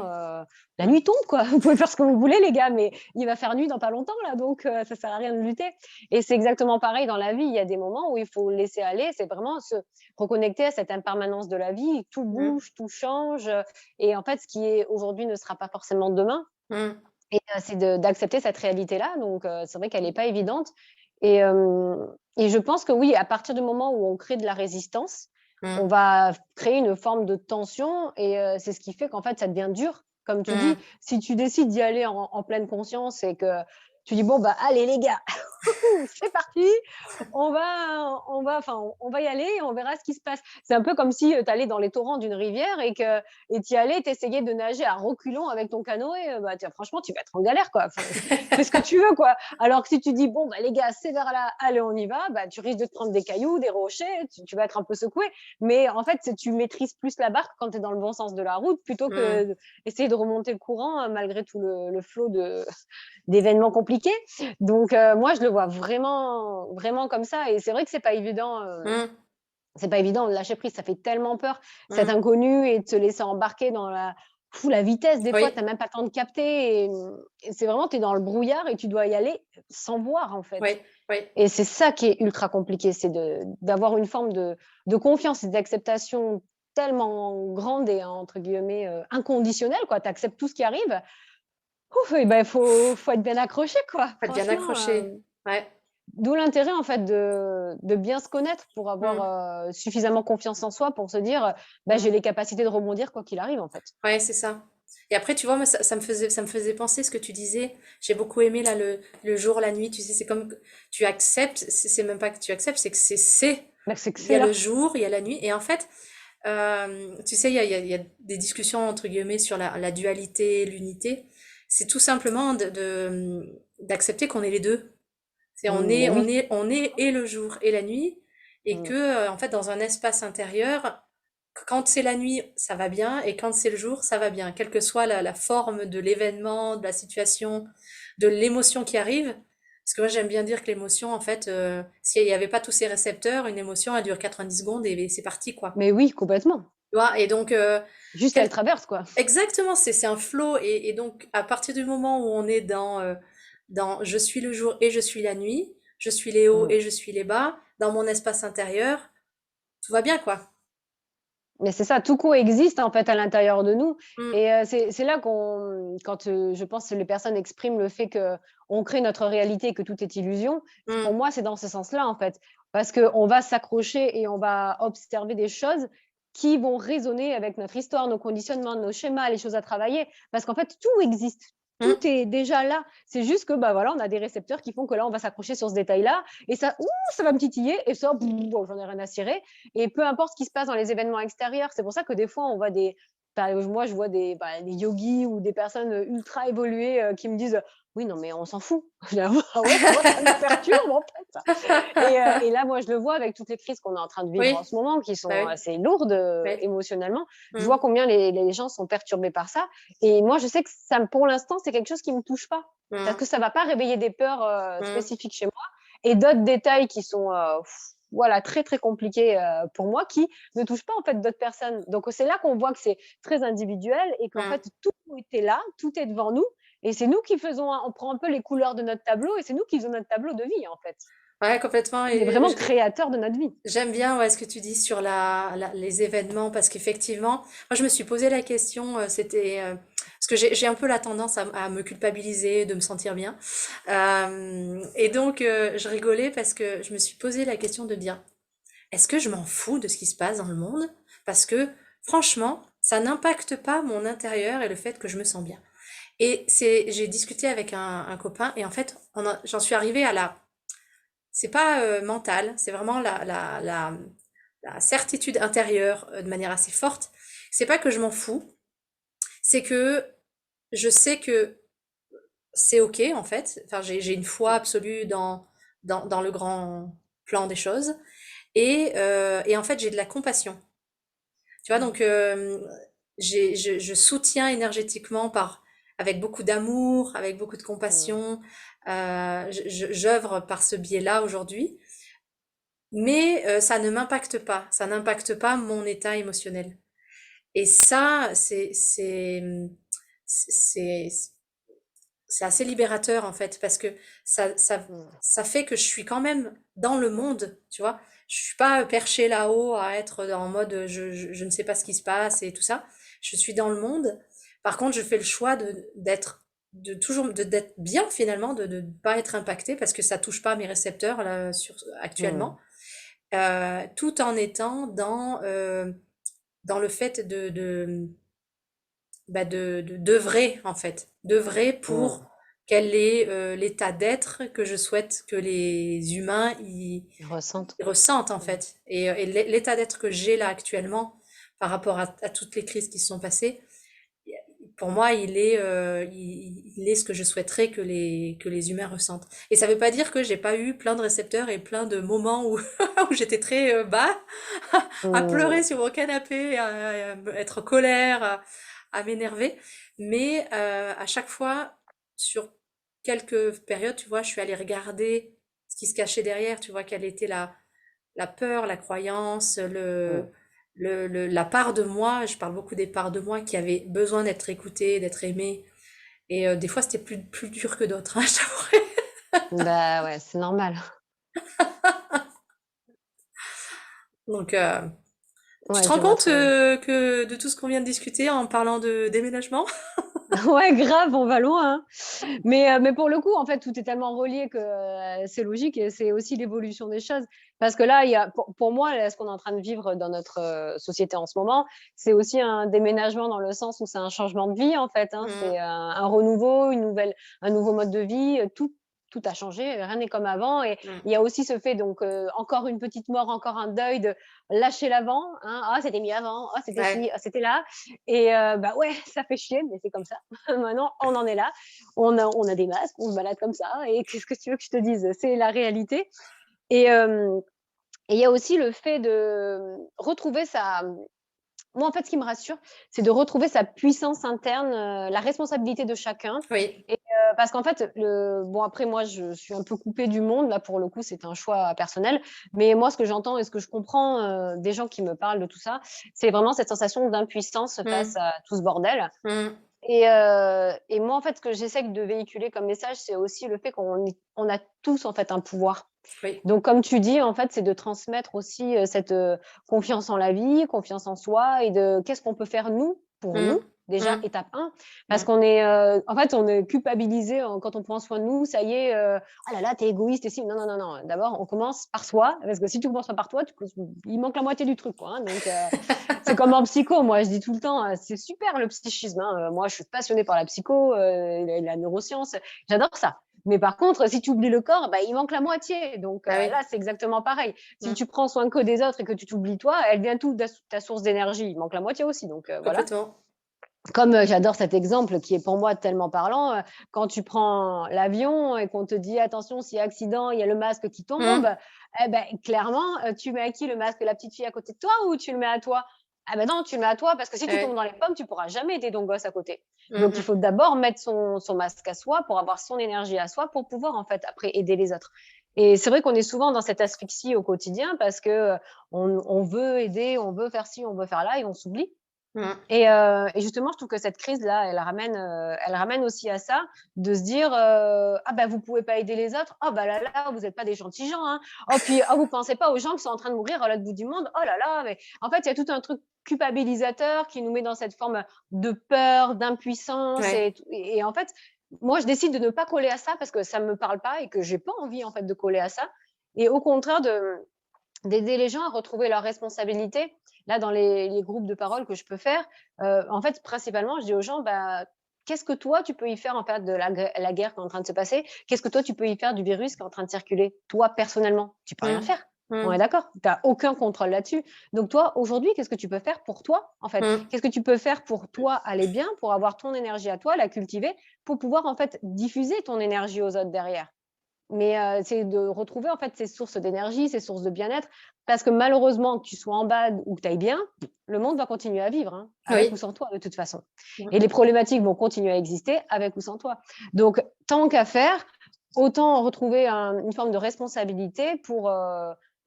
la nuit tombe quoi. Vous pouvez faire ce que vous voulez les gars, mais il va faire nuit dans pas longtemps là, donc ça sert à rien de lutter et c'est exactement pareil dans la vie. Il y a des moments où il faut laisser aller, c'est vraiment se reconnecter à cette impermanence de la vie. Tout mm, bouge, tout change, et en fait, ce qui est aujourd'hui ne sera pas forcément demain mm, et c'est d'accepter cette réalité-là donc c'est vrai qu'elle est pas évidente Et, et je pense que oui, à partir du moment où on crée de la résistance, on Mm, va créer une forme de tension et c'est ce qui fait qu'en fait, ça devient dur. Comme tu dis, mm. si tu décides d'y aller en pleine conscience et que tu dis, bon, bah, allez les gars, c'est parti, on va y aller et on verra ce qui se passe. C'est un peu comme si tu allais dans les torrents d'une rivière et tu y allais, tu essayais de nager à reculons avec ton canoë, bah, franchement, tu vas être en galère, quoi. Enfin, fais ce que tu veux, quoi. Alors que si tu dis, bon, bah, les gars, c'est vers là, allez, on y va, bah, tu risques de te prendre des cailloux, des rochers, tu vas être un peu secoué. Mais en fait, tu maîtrises plus la barque quand tu es dans le bon sens de la route plutôt Mm, que d'essayer de remonter le courant malgré tout le flot d'événements compliqués. Donc, moi, je le vois vraiment, vraiment comme ça. Et c'est vrai que mm, c'est pas évident de lâcher prise. Ça fait tellement peur, cet mm. inconnu et de se laisser embarquer dans la vitesse. Des fois, Oui, tu n'as même pas le temps de capter. Et c'est vraiment, tu es dans le brouillard et tu dois y aller sans voir, en fait. oui, oui. Et c'est ça qui est ultra compliqué, c'est d'avoir une forme de confiance et d'acceptation tellement grande et entre guillemets inconditionnelle, quoi. Tu acceptes tout ce qui arrive. Ouf, et ben, faut être bien accroché, quoi. Faut être bien Franchement, accroché. Ouais. d'où l'intérêt, en fait, de bien se connaître pour Mm, avoir, suffisamment confiance en soi pour se dire, bah, j'ai mm. les capacités de rebondir quoi qu'il arrive, en fait. Ouais, c'est ça. Et après, tu vois, moi, ça me faisait penser ce que tu disais. J'ai beaucoup aimé là le jour, la nuit. Tu sais, c'est comme que tu acceptes. C'est même pas que tu acceptes, c'est que c'est. Bah, c'est que Il y c'est a le là. jour, il y a la nuit. Et en fait, tu sais, il y a des discussions entre guillemets sur la dualité, l'unité. C'est tout simplement d'accepter qu'on est les deux. C'est Mais oui. on est et le jour et la nuit, et que Mmh. en fait dans un espace intérieur, quand c'est la nuit, ça va bien, et quand c'est le jour, ça va bien, quelle que soit la forme de l'événement, de la situation, de l'émotion qui arrive. Parce que moi j'aime bien dire que l'émotion, en fait, s'il n'y avait pas tous ces récepteurs, une émotion elle dure 90 secondes et c'est parti quoi. Mais oui, complètement. Tu vois. Et donc Juste elle quel- traverse, quoi. exactement, c'est un flow, et donc à partir du moment où on est dans je suis le jour et je suis la nuit, je suis les hauts Mmh. et je suis les bas, dans mon espace intérieur, tout va bien quoi. Mais c'est ça, tout coexiste en fait à l'intérieur de nous Mm, et c'est là quand, je pense que les personnes expriment le fait qu'on crée notre réalité et que tout est illusion, pour mm, moi, c'est dans ce sens-là en fait. Parce qu'on va s'accrocher et on va observer des choses qui vont résonner avec notre histoire, nos conditionnements, nos schémas, les choses à travailler. Parce qu'en fait, tout existe, tout mm. est déjà là. C'est juste que, bah, voilà, on a des récepteurs qui font que là, on va s'accrocher sur ce détail-là et ça, ouh, ça va me titiller et ça, bon, j'en ai rien à cirer. Et peu importe ce qui se passe dans les événements extérieurs, c'est pour ça que des fois, on voit moi, je vois des yogis ou des personnes ultra évoluées qui me disent oui, non, mais on s'en fout. Ah ouais, moi, ça me perturbe en fait. Et là, moi, je le vois avec toutes les crises qu'on est en train de vivre en Oui, ce moment, qui bah sont oui, assez lourdes oui. émotionnellement. Je Mm, vois combien les gens sont perturbés par ça. Et moi, je sais que ça, pour l'instant, c'est quelque chose qui me touche pas. Parce mm, que ça va pas réveiller des peurs mm, spécifiques chez moi et d'autres détails qui sont voilà, très, très compliqués pour moi, qui ne touchent pas en fait d'autres personnes. Donc c'est là qu'on voit que c'est très individuel et qu'en mm. fait tout était là, tout est devant nous et c'est nous qui faisons on prend un peu les couleurs de notre tableau et c'est nous qui faisons notre tableau de vie en fait. Ouais, complètement. On est Et vraiment créateur de notre vie. j'aime bien, ouais, ce que tu dis sur les événements, parce qu'effectivement, moi je me suis posé la question, parce que j'ai un peu la tendance à me culpabiliser, de me sentir bien. Et donc je rigolais parce que je me suis posé la question de dire, est-ce que je m'en fous de ce qui se passe dans le monde? Parce que franchement, ça n'impacte pas mon intérieur et le fait que je me sens bien. Et j'ai discuté avec un copain, et en fait, j'en suis arrivée à c'est pas mental, c'est vraiment la certitude intérieure de manière assez forte. C'est pas que je m'en fous, c'est que je sais que c'est ok en fait. Enfin, j'ai une foi absolue dans le grand plan des choses, et en fait j'ai de la compassion. Tu vois, donc je soutiens énergétiquement avec beaucoup d'amour, avec beaucoup de Mmh. compassion. J'œuvre par ce biais-là aujourd'hui. Mais ça ne m'impacte pas, ça n'impacte pas mon état émotionnel. Et ça, c'est c'est assez libérateur en fait, parce que Mmh. ça fait que je suis quand même dans le monde, tu vois. Je suis pas perchée là-haut à être en mode je ne sais pas ce qui se passe et tout ça. Je suis dans le monde. Par contre, je fais le choix d'être bien finalement, de ne pas être impacté parce que ça touche pas à mes récepteurs là, Mmh. actuellement, tout en étant dans le fait d'œuvrer en fait, d'œuvrer Mmh. pour quel est l'état d'être que je souhaite que les humains Ils ressentent. ils ressentent en Mmh. fait. Et l'état d'être que j'ai là actuellement par rapport à toutes les crises qui se sont passées, pour moi, il est ce que je souhaiterais que les humains ressentent. Et ça veut pas dire que j'ai pas eu plein de récepteurs et plein de moments où, où j'étais très bas, à Mmh. pleurer sur mon canapé, être en colère, à m'énerver. Mais à chaque fois, sur quelques périodes, tu vois, je suis allée regarder ce qui se cachait derrière, tu vois, quelle était la peur, la croyance, Mmh. la part de moi, je parle beaucoup des parts de moi qui avaient besoin d'être écoutées, d'être aimées. Et des fois, c'était plus dur que d'autres, hein, je t'avouerai. Bah, ouais, c'est normal. Donc, tu te Ouais, rends je vois compte très bien. que de tout ce qu'on vient de discuter en parlant de déménagement? Ouais, grave, on va loin, hein. Mais pour le coup, en fait, tout est tellement relié que, c'est logique et c'est aussi l'évolution des choses. Parce que là, il y a pour moi, là, ce qu'on est en train de vivre dans notre, société en ce moment, c'est aussi un déménagement dans le sens où c'est un changement de vie, en fait, hein. Mm, C'est un renouveau, un nouveau mode de vie, tout a changé, rien n'est comme avant et il y mm. a aussi ce fait donc, encore une petite mort, encore un deuil de lâcher l'avant, hein. «Ah, c'était mieux avant. Ah, c'était ci, Ouais, ah, c'était là» et bah, ouais, ça fait chier, mais c'est comme ça. Maintenant, on en est là. On a des masques, on se balade comme ça et qu'est-ce que tu veux que je te dise? C'est la réalité et il y a aussi le fait de, retrouver moi, en fait, ce qui me rassure, c'est de retrouver sa puissance interne, la responsabilité de chacun oui. et parce qu'en fait, bon, après moi, je suis un peu coupée du monde. Là, pour le coup, c'est un choix personnel. Mais moi, ce que j'entends et ce que je comprends, des gens qui me parlent de tout ça, c'est vraiment cette sensation d'impuissance face Mm, à tout ce bordel mm, et moi, en fait, ce que j'essaie de véhiculer comme message, c'est aussi le fait on a tous, en fait, un pouvoir. oui. Donc comme tu dis, en fait, c'est de transmettre aussi, cette, confiance en la vie, confiance en soi et de qu'est-ce qu'on peut faire nous, pour nous, Mm, déjà mm, étape un, parce mm. qu'on est, en fait, on est culpabilisé quand on prend soin de nous, ça y est, «Ah là là, tu es égoïste et si». Non, non, non, non, d'abord on commence par soi, parce que si tu commences pas par toi, il manque la moitié du truc, quoi, hein, donc c'est comme en psycho, moi je dis tout le temps, c'est super le psychisme, hein, moi je suis passionnée par la psycho, la neuroscience, j'adore ça. Mais par contre, si tu oublies le corps, bah, il manque la moitié. Donc Ah oui. là, c'est exactement pareil. Si Mm, tu prends soin que des autres et que tu t'oublies toi, elle vient tout de ta source d'énergie. Il manque la moitié aussi. Donc voilà. complètement. Comme j'adore cet exemple qui est pour moi tellement parlant, quand tu prends l'avion et qu'on te dit attention, s'il y a accident, il y a le masque qui tombe, Mm, eh ben, clairement, tu mets à qui le masque? La petite fille à côté de toi ou tu le mets à toi? Ah ben non, tu le mets à toi parce que si tu tombes ouais. dans les pommes, tu pourras jamais aider ton gosse à côté. Mm, Donc il faut mm. d'abord mettre son masque à soi pour avoir son énergie à soi pour pouvoir en fait après aider les autres. Et c'est vrai qu'on est souvent dans cette asphyxie au quotidien parce que, on veut aider, on veut faire ci, on veut faire là et on s'oublie. Mm. Et justement, je trouve que cette crise-là, elle ramène aussi à ça, de se dire, «Ah bah, vous pouvez pas aider les autres. Oh bah là là, vous êtes pas des gentils gens, hein. Oh puis, oh vous pensez pas aux gens qui sont en train de mourir à l'autre bout du monde. Oh là là!» Mais en fait, il y a tout un truc culpabilisateur qui nous met dans cette forme de peur, d'impuissance Ouais. et en fait, moi, je décide de ne pas coller à ça parce que ça me parle pas et que j'ai pas envie, en fait, de coller à ça et au contraire d'aider les gens à retrouver leurs responsabilités. Là, dans les groupes de parole que je peux faire, en fait, principalement, je dis aux gens: «Bah, qu'est-ce que toi, tu peux y faire en période de la guerre qui est en train de se passer? Qu'est-ce que toi, tu peux y faire du virus qui est en train de circuler? Toi, personnellement, tu peux rien Mm, faire. On est mm, d'accord? Tu as aucun contrôle là-dessus. Donc toi, aujourd'hui, qu'est-ce que tu peux faire pour toi, en fait? mm. Qu'est-ce que tu peux faire pour toi aller bien, pour avoir ton énergie à toi, la cultiver, pour pouvoir, en fait, diffuser ton énergie aux autres derrière?» Mais c'est de retrouver en fait ces sources d'énergie, ces sources de bien-être, parce que malheureusement, que tu sois en bad ou que tu ailles bien, le monde va continuer à vivre, hein, avec ou Oui. sans toi de toute façon. Et les Mm. problématiques vont continuer à exister avec ou sans toi. Donc tant qu'à faire, autant retrouver une forme de responsabilité pour,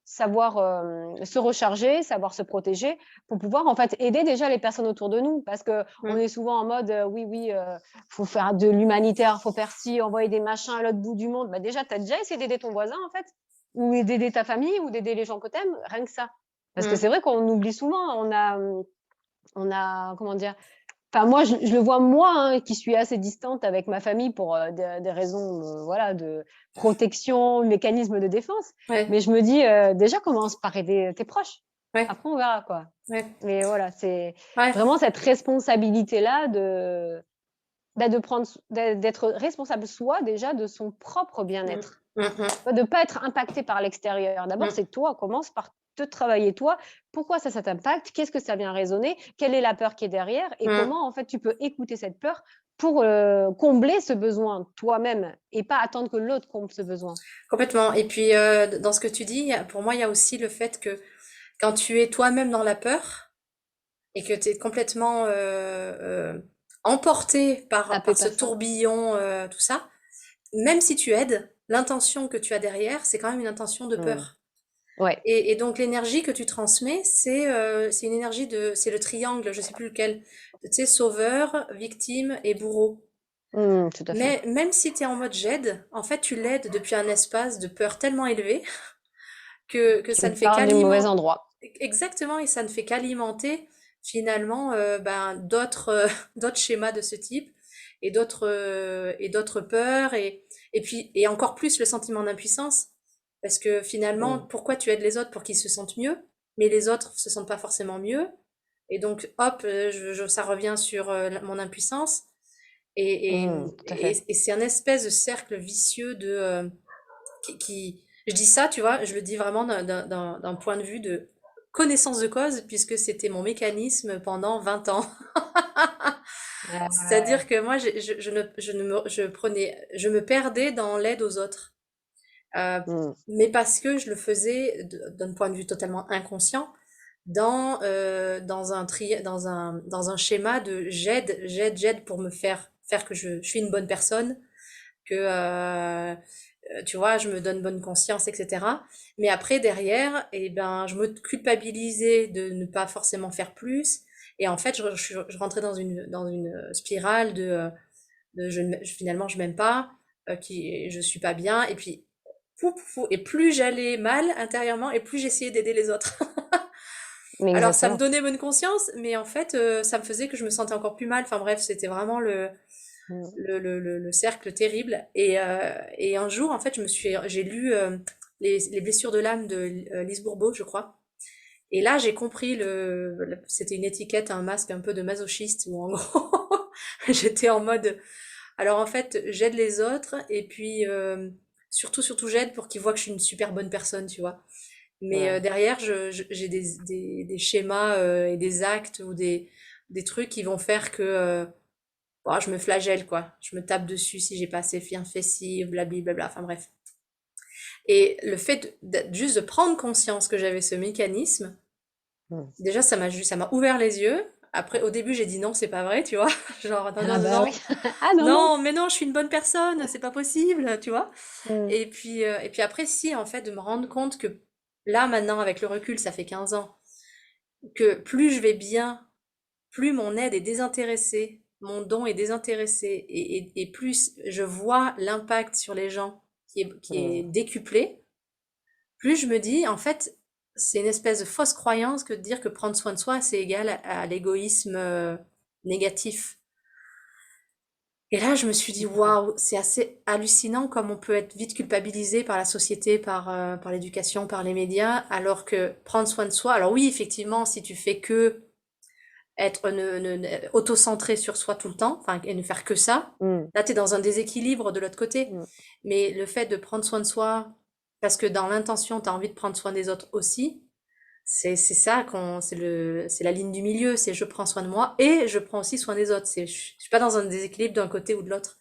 savoir, se recharger, savoir se protéger, pour pouvoir en fait aider déjà les personnes autour de nous. Parce qu'on Mm. est souvent en mode, «Oui, oui, faut faire de l'humanitaire, faut faire ci, envoyer des machins à l'autre bout du monde». Bah, déjà, tu as déjà essayé d'aider ton voisin en fait? Ou d'aider ta famille ou d'aider les gens que tu aimes? Rien que ça. Parce que c'est Mm. vrai qu'on oublie souvent, on a, comment dire? enfin moi, je le vois moi, hein, qui suis assez distante avec ma famille pour, des raisons, voilà, de protection, mécanisme de défense. Ouais, Mais je me dis, déjà commence par aider tes proches. ouais, Après on verra, quoi. ouais, Mais voilà, c'est ouais. vraiment cette responsabilité-là de, bah, de prendre s d'être responsable soi déjà de son propre Mmh. bien-être. Mmh mh. De pas être impacté par l'extérieur. D'abord, Mmh. c'est toi, commence par te travailler toi. Pourquoi ça t'impacte? Qu'est-ce que ça vient résonner? Quelle est la peur qui est derrière? Et Mmh. comment, en fait, tu peux écouter cette peur pour, combler ce besoin toi-même et pas attendre que l'autre comble ce besoin. Complètement. Et puis, dans ce que tu dis, pour moi, il y a aussi le fait que quand tu es toi-même dans la peur et que tu es complètement emporté Happé par ce par ça. tourbillon, tout ça, même si tu aides, l'intention que tu as derrière, c'est quand même une intention de Mmh. peur. Ouais. Et donc l'énergie que tu transmets, c'est une énergie c'est le triangle, je sais plus lequel, tu sais, sauveur, victime et bourreau. Mmh, tout à fait. Mais même si tu es en mode j'aide, en fait, tu l'aides depuis un espace de peur tellement élevé que ça Tu ne fait pars du mauvais qu'alimenter. endroit. Exactement, et ça ne fait qu'alimenter finalement ben, d'autres d'autres schémas de ce type et d'autres peurs et puis et encore plus le sentiment d'impuissance parce que finalement Mmh. pourquoi tu aides les autres pour qu'ils se sentent mieux mais les autres se sentent pas forcément mieux et donc hop ça revient sur mon impuissance et, et, Mmh, tout à fait. et c'est un espèce de cercle vicieux je dis ça, tu vois, je le dis vraiment d'un point de vue de connaissance de cause, puisque c'était mon mécanisme pendant 20 ans. C'est-à-dire Ouais. que moi, je me perdais dans l'aide aux autres. Euh, Mmh. mais parce que je le faisais d'un point de vue totalement inconscient, dans un schéma de j'aide pour me faire que je suis une bonne personne, que tu vois, je me donne bonne conscience, etc. Mais après, derrière, eh ben, je me culpabilisais de ne pas forcément faire plus. Et en fait, je rentrais dans une spirale de finalement, je m'aime pas, je suis pas bien. Et puis, et plus j'allais mal intérieurement, et plus j'essayais d'aider les autres. Mais Alors, ça me exactement. donnait bonne conscience, mais en fait, ça me faisait que je me sentais encore plus mal. Enfin bref, c'était vraiment Mmh. le cercle terrible. Et un jour, en fait, j'ai lu les blessures de l'âme de Lise Bourbeau, je crois. Et là, j'ai compris c'était une étiquette, un masque un peu de masochiste, où en gros, j'étais en mode, alors en fait, j'aide les autres, et puis surtout, j'aide pour qu'ils voient que je suis une super bonne personne, tu vois. Mais Ouais. derrière, j'ai des schémas et des actes ou des trucs qui vont faire que bon, je me flagelle, quoi. Je me tape dessus si j'ai pas assez bien fait ci, blablabla, enfin bref. Et le fait juste de prendre conscience que j'avais ce mécanisme, Mmh. déjà, ça m'a ouvert les yeux. Après, au début, j'ai dit non, c'est pas vrai, tu vois. Genre, non, non, Ah non, bah non. oui. Ah non, non. Non, mais non, je suis une bonne personne, c'est pas possible, tu vois. Mmh. Et puis après, si, en fait, de me rendre compte que là, maintenant, avec le recul, ça fait 15 ans, que plus je vais bien, plus mon aide est désintéressée, mon don est désintéressé, et plus je vois l'impact sur les gens qui est Mmh. décuplé, plus je me dis, en fait, c'est une espèce de fausse croyance que de dire que prendre soin de soi, c'est égal à l'égoïsme négatif. Et là, je me suis dit, Complètement. waouh, c'est assez hallucinant comme on peut être vite culpabilisé par la société, par l'éducation, par les médias, alors que prendre soin de soi, alors oui, effectivement, si tu fais que être auto-centré sur soi tout le temps, enfin, et ne faire que ça, Mmh. là, tu es dans un déséquilibre de l'autre côté. Mmh. Mais le fait de prendre soin de soi, parce que dans l'intention, tu as envie de prendre soin des autres aussi, c'est ça c'est la ligne du milieu, c'est je prends soin de moi et je prends aussi soin des autres. Je suis pas dans un déséquilibre d'un côté ou de l'autre.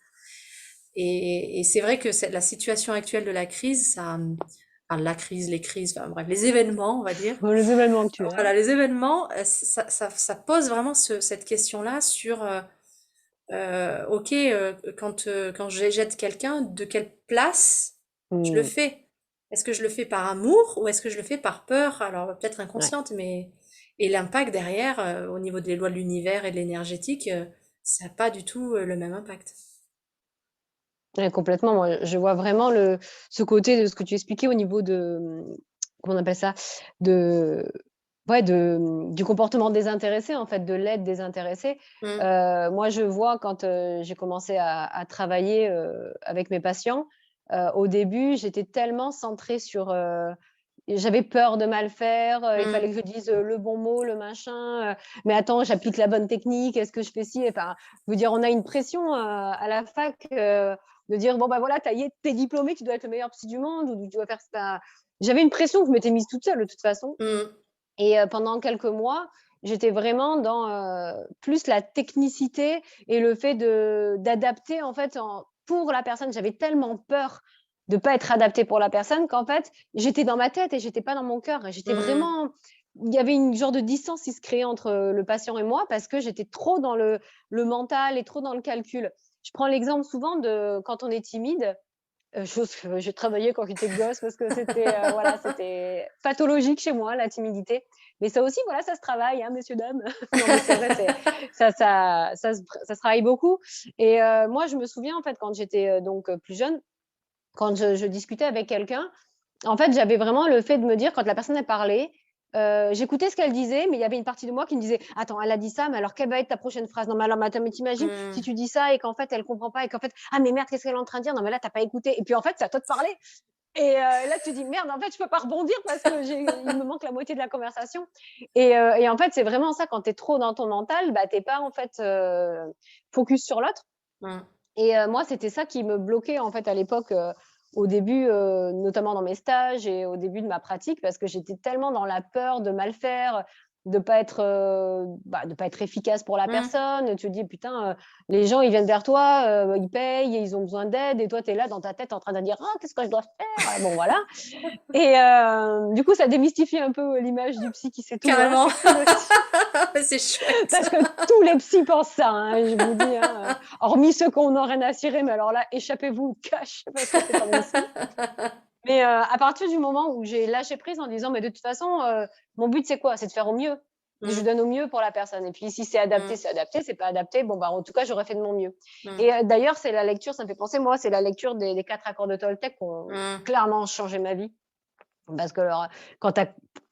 Et c'est vrai que la situation actuelle de la crise, enfin, la crise, les crises, enfin bref, les événements, on va dire, Bon, les événements actuels. voilà, les événements, ça pose vraiment cette question-là sur, ok, quand j'aide quelqu'un, de quelle place je le Mmh. fais? Est-ce que je le fais par amour ou est-ce que je le fais par peur? Alors peut-être Ouais. inconsciente, mais et l'impact derrière, au niveau des lois de l'univers et de l'énergétique, ça n'a pas du tout le même impact. Ouais, complètement. Moi, je vois vraiment ce côté de ce que tu expliquais au niveau de, comment on appelle ça? De ouais, du comportement désintéressé, en fait, de l'aide désintéressée. Mmh. Moi, je vois quand, j'ai commencé à travailler, avec mes patients, au début, j'étais tellement centrée sur, j'avais peur de mal faire, il Mmh. fallait que je dise, le bon mot, le machin, «Mais attends, j'applique la bonne technique, est-ce que je fais ci?» Enfin, je veux dire, on a une pression, à la fac, de dire: «Bon, bah, voilà, tu es diplômé, tu dois être le meilleur psy du monde» ou «Tu dois faire ça». J'avais une pression que je m'étais mise toute seule, de toute façon. Mmh. Et pendant quelques mois, j'étais vraiment dans, plus la technicité et le fait d'adapter en fait pour la personne. J'avais tellement peur de pas être adaptée pour la personne qu'en fait, j'étais dans ma tête et j'étais pas dans mon cœur et j'étais Mmh. vraiment il y avait une genre de distance qui se créait entre, le patient et moi parce que j'étais trop dans le mental et trop dans le calcul. Je prends l'exemple souvent de quand on est timide, chose que j'ai travaillé quand j'étais gosse parce que c'était, voilà, c'était pathologique chez moi, la timidité. Mais ça aussi, voilà, ça se travaille, hein, messieurs, dames. Non, mais c'est vrai, c'est ça se travaille beaucoup et moi, je me souviens, en fait, quand j'étais, donc plus jeune, quand je discutais avec quelqu'un, en fait, j'avais vraiment le fait de me dire quand la personne elle parlait, j'écoutais ce qu'elle disait, mais il y avait une partie de moi qui me disait: «Attends, elle a dit ça, mais alors quelle va être ta prochaine phrase? Non, mais alors, mais attends, mais tu si Mmh. tu dis ça et qu'en fait elle comprend pas et qu'en fait, ah mais merde, qu'est-ce qu'elle est en train de dire? Non, mais là, tu as pas écouté» et puis en fait, c'est à toi de parler et là, tu dis: «Merde, en fait, je peux pas rebondir parce que il me manque la moitié de la conversation» et en fait, c'est vraiment ça, quand tu es trop dans ton mental, bah, tu es pas en fait, focus sur l'autre Mmh. et moi, c'était ça qui me bloquait, en fait, à l'époque, au début, notamment dans mes stages et au début de ma pratique, parce que j'étais tellement dans la peur de mal faire, de pas être efficace pour la Mmh. personne. Tu te dis: «Putain, les gens, ils viennent vers toi, ils payent et ils ont besoin d'aide» et toi, tu es là dans ta tête en train de dire: «Ah, qu'est-ce que je dois faire?» Bon, voilà et du coup, ça démystifie un peu l'image du psy qui sait tout, hein. Carrément. C'est cool aussi. C'est chouette. Parce que tous les psys pensent ça, hein, je vous dis, hein, hormis ceux qui en ont rien à cirer, mais alors là, échappez-vous, cash, parce que c'est pas bon signe. Mais à partir du moment où j'ai lâché prise en disant: «Mais de toute façon, mon but c'est quoi? C'est de faire au mieux. Je Mmh. donne au mieux pour la personne et puis si Mmh. c'est adapté, c'est pas adapté, bon, bah, en tout cas, j'aurais fait de mon mieux» Mmh. et d'ailleurs, c'est la lecture, ça me fait penser, moi, c'est la lecture des 4 accords de Toltec qui ont Mmh. clairement changé ma vie. Parce que alors, quand tu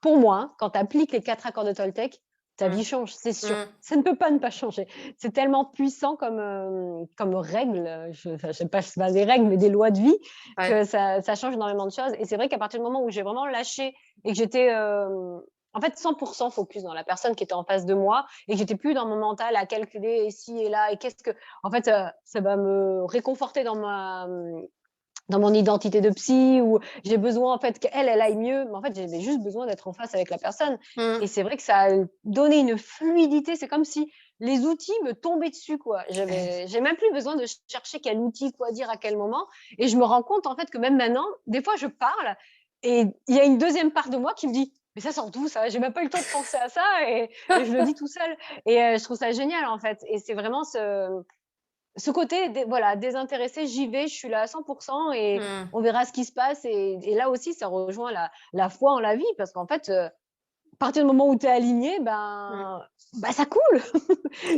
pour moi, hein, quand tu appliques les 4 accords de Toltec, ta Mmh. vie change, c'est sûr. Mmh. Ça ne peut pas ne pas changer. C'est tellement puissant comme, comme règle, je sais pas si c'est pas des règles, mais des lois de vie, Ouais. que ça change énormément de choses et c'est vrai qu'à partir du moment où j'ai vraiment lâché et que j'étais, en fait 100 focus dans la personne qui était en face de moi et que j'étais plus dans mon mental à calculer ici et là et qu'est-ce que en fait, ça va me réconforter dans mon identité de psy ou j'ai besoin en fait qu'elle, elle aille mieux, mais en fait, j'avais juste besoin d'être en face avec la personne Mmh. et c'est vrai que ça a donné une fluidité. C'est comme si les outils me tombaient dessus, quoi. J'ai même plus besoin de chercher quel outil, quoi dire, à quel moment et je me rends compte en fait que même maintenant, des fois, je parle et il y a une deuxième part de moi qui me dit: «Mais ça sort d'où ça? J'ai même pas eu le temps de penser à ça» et je le dis tout seul et je trouve ça génial en fait et c'est vraiment ce côté voilà, désintéressé, j'y vais, je suis là à 100 et Mmh. on verra ce qui se passe et là aussi, ça rejoint la foi en la vie parce qu'en fait, à partir du moment où tu es aligné, Mmh. ben, ça coule.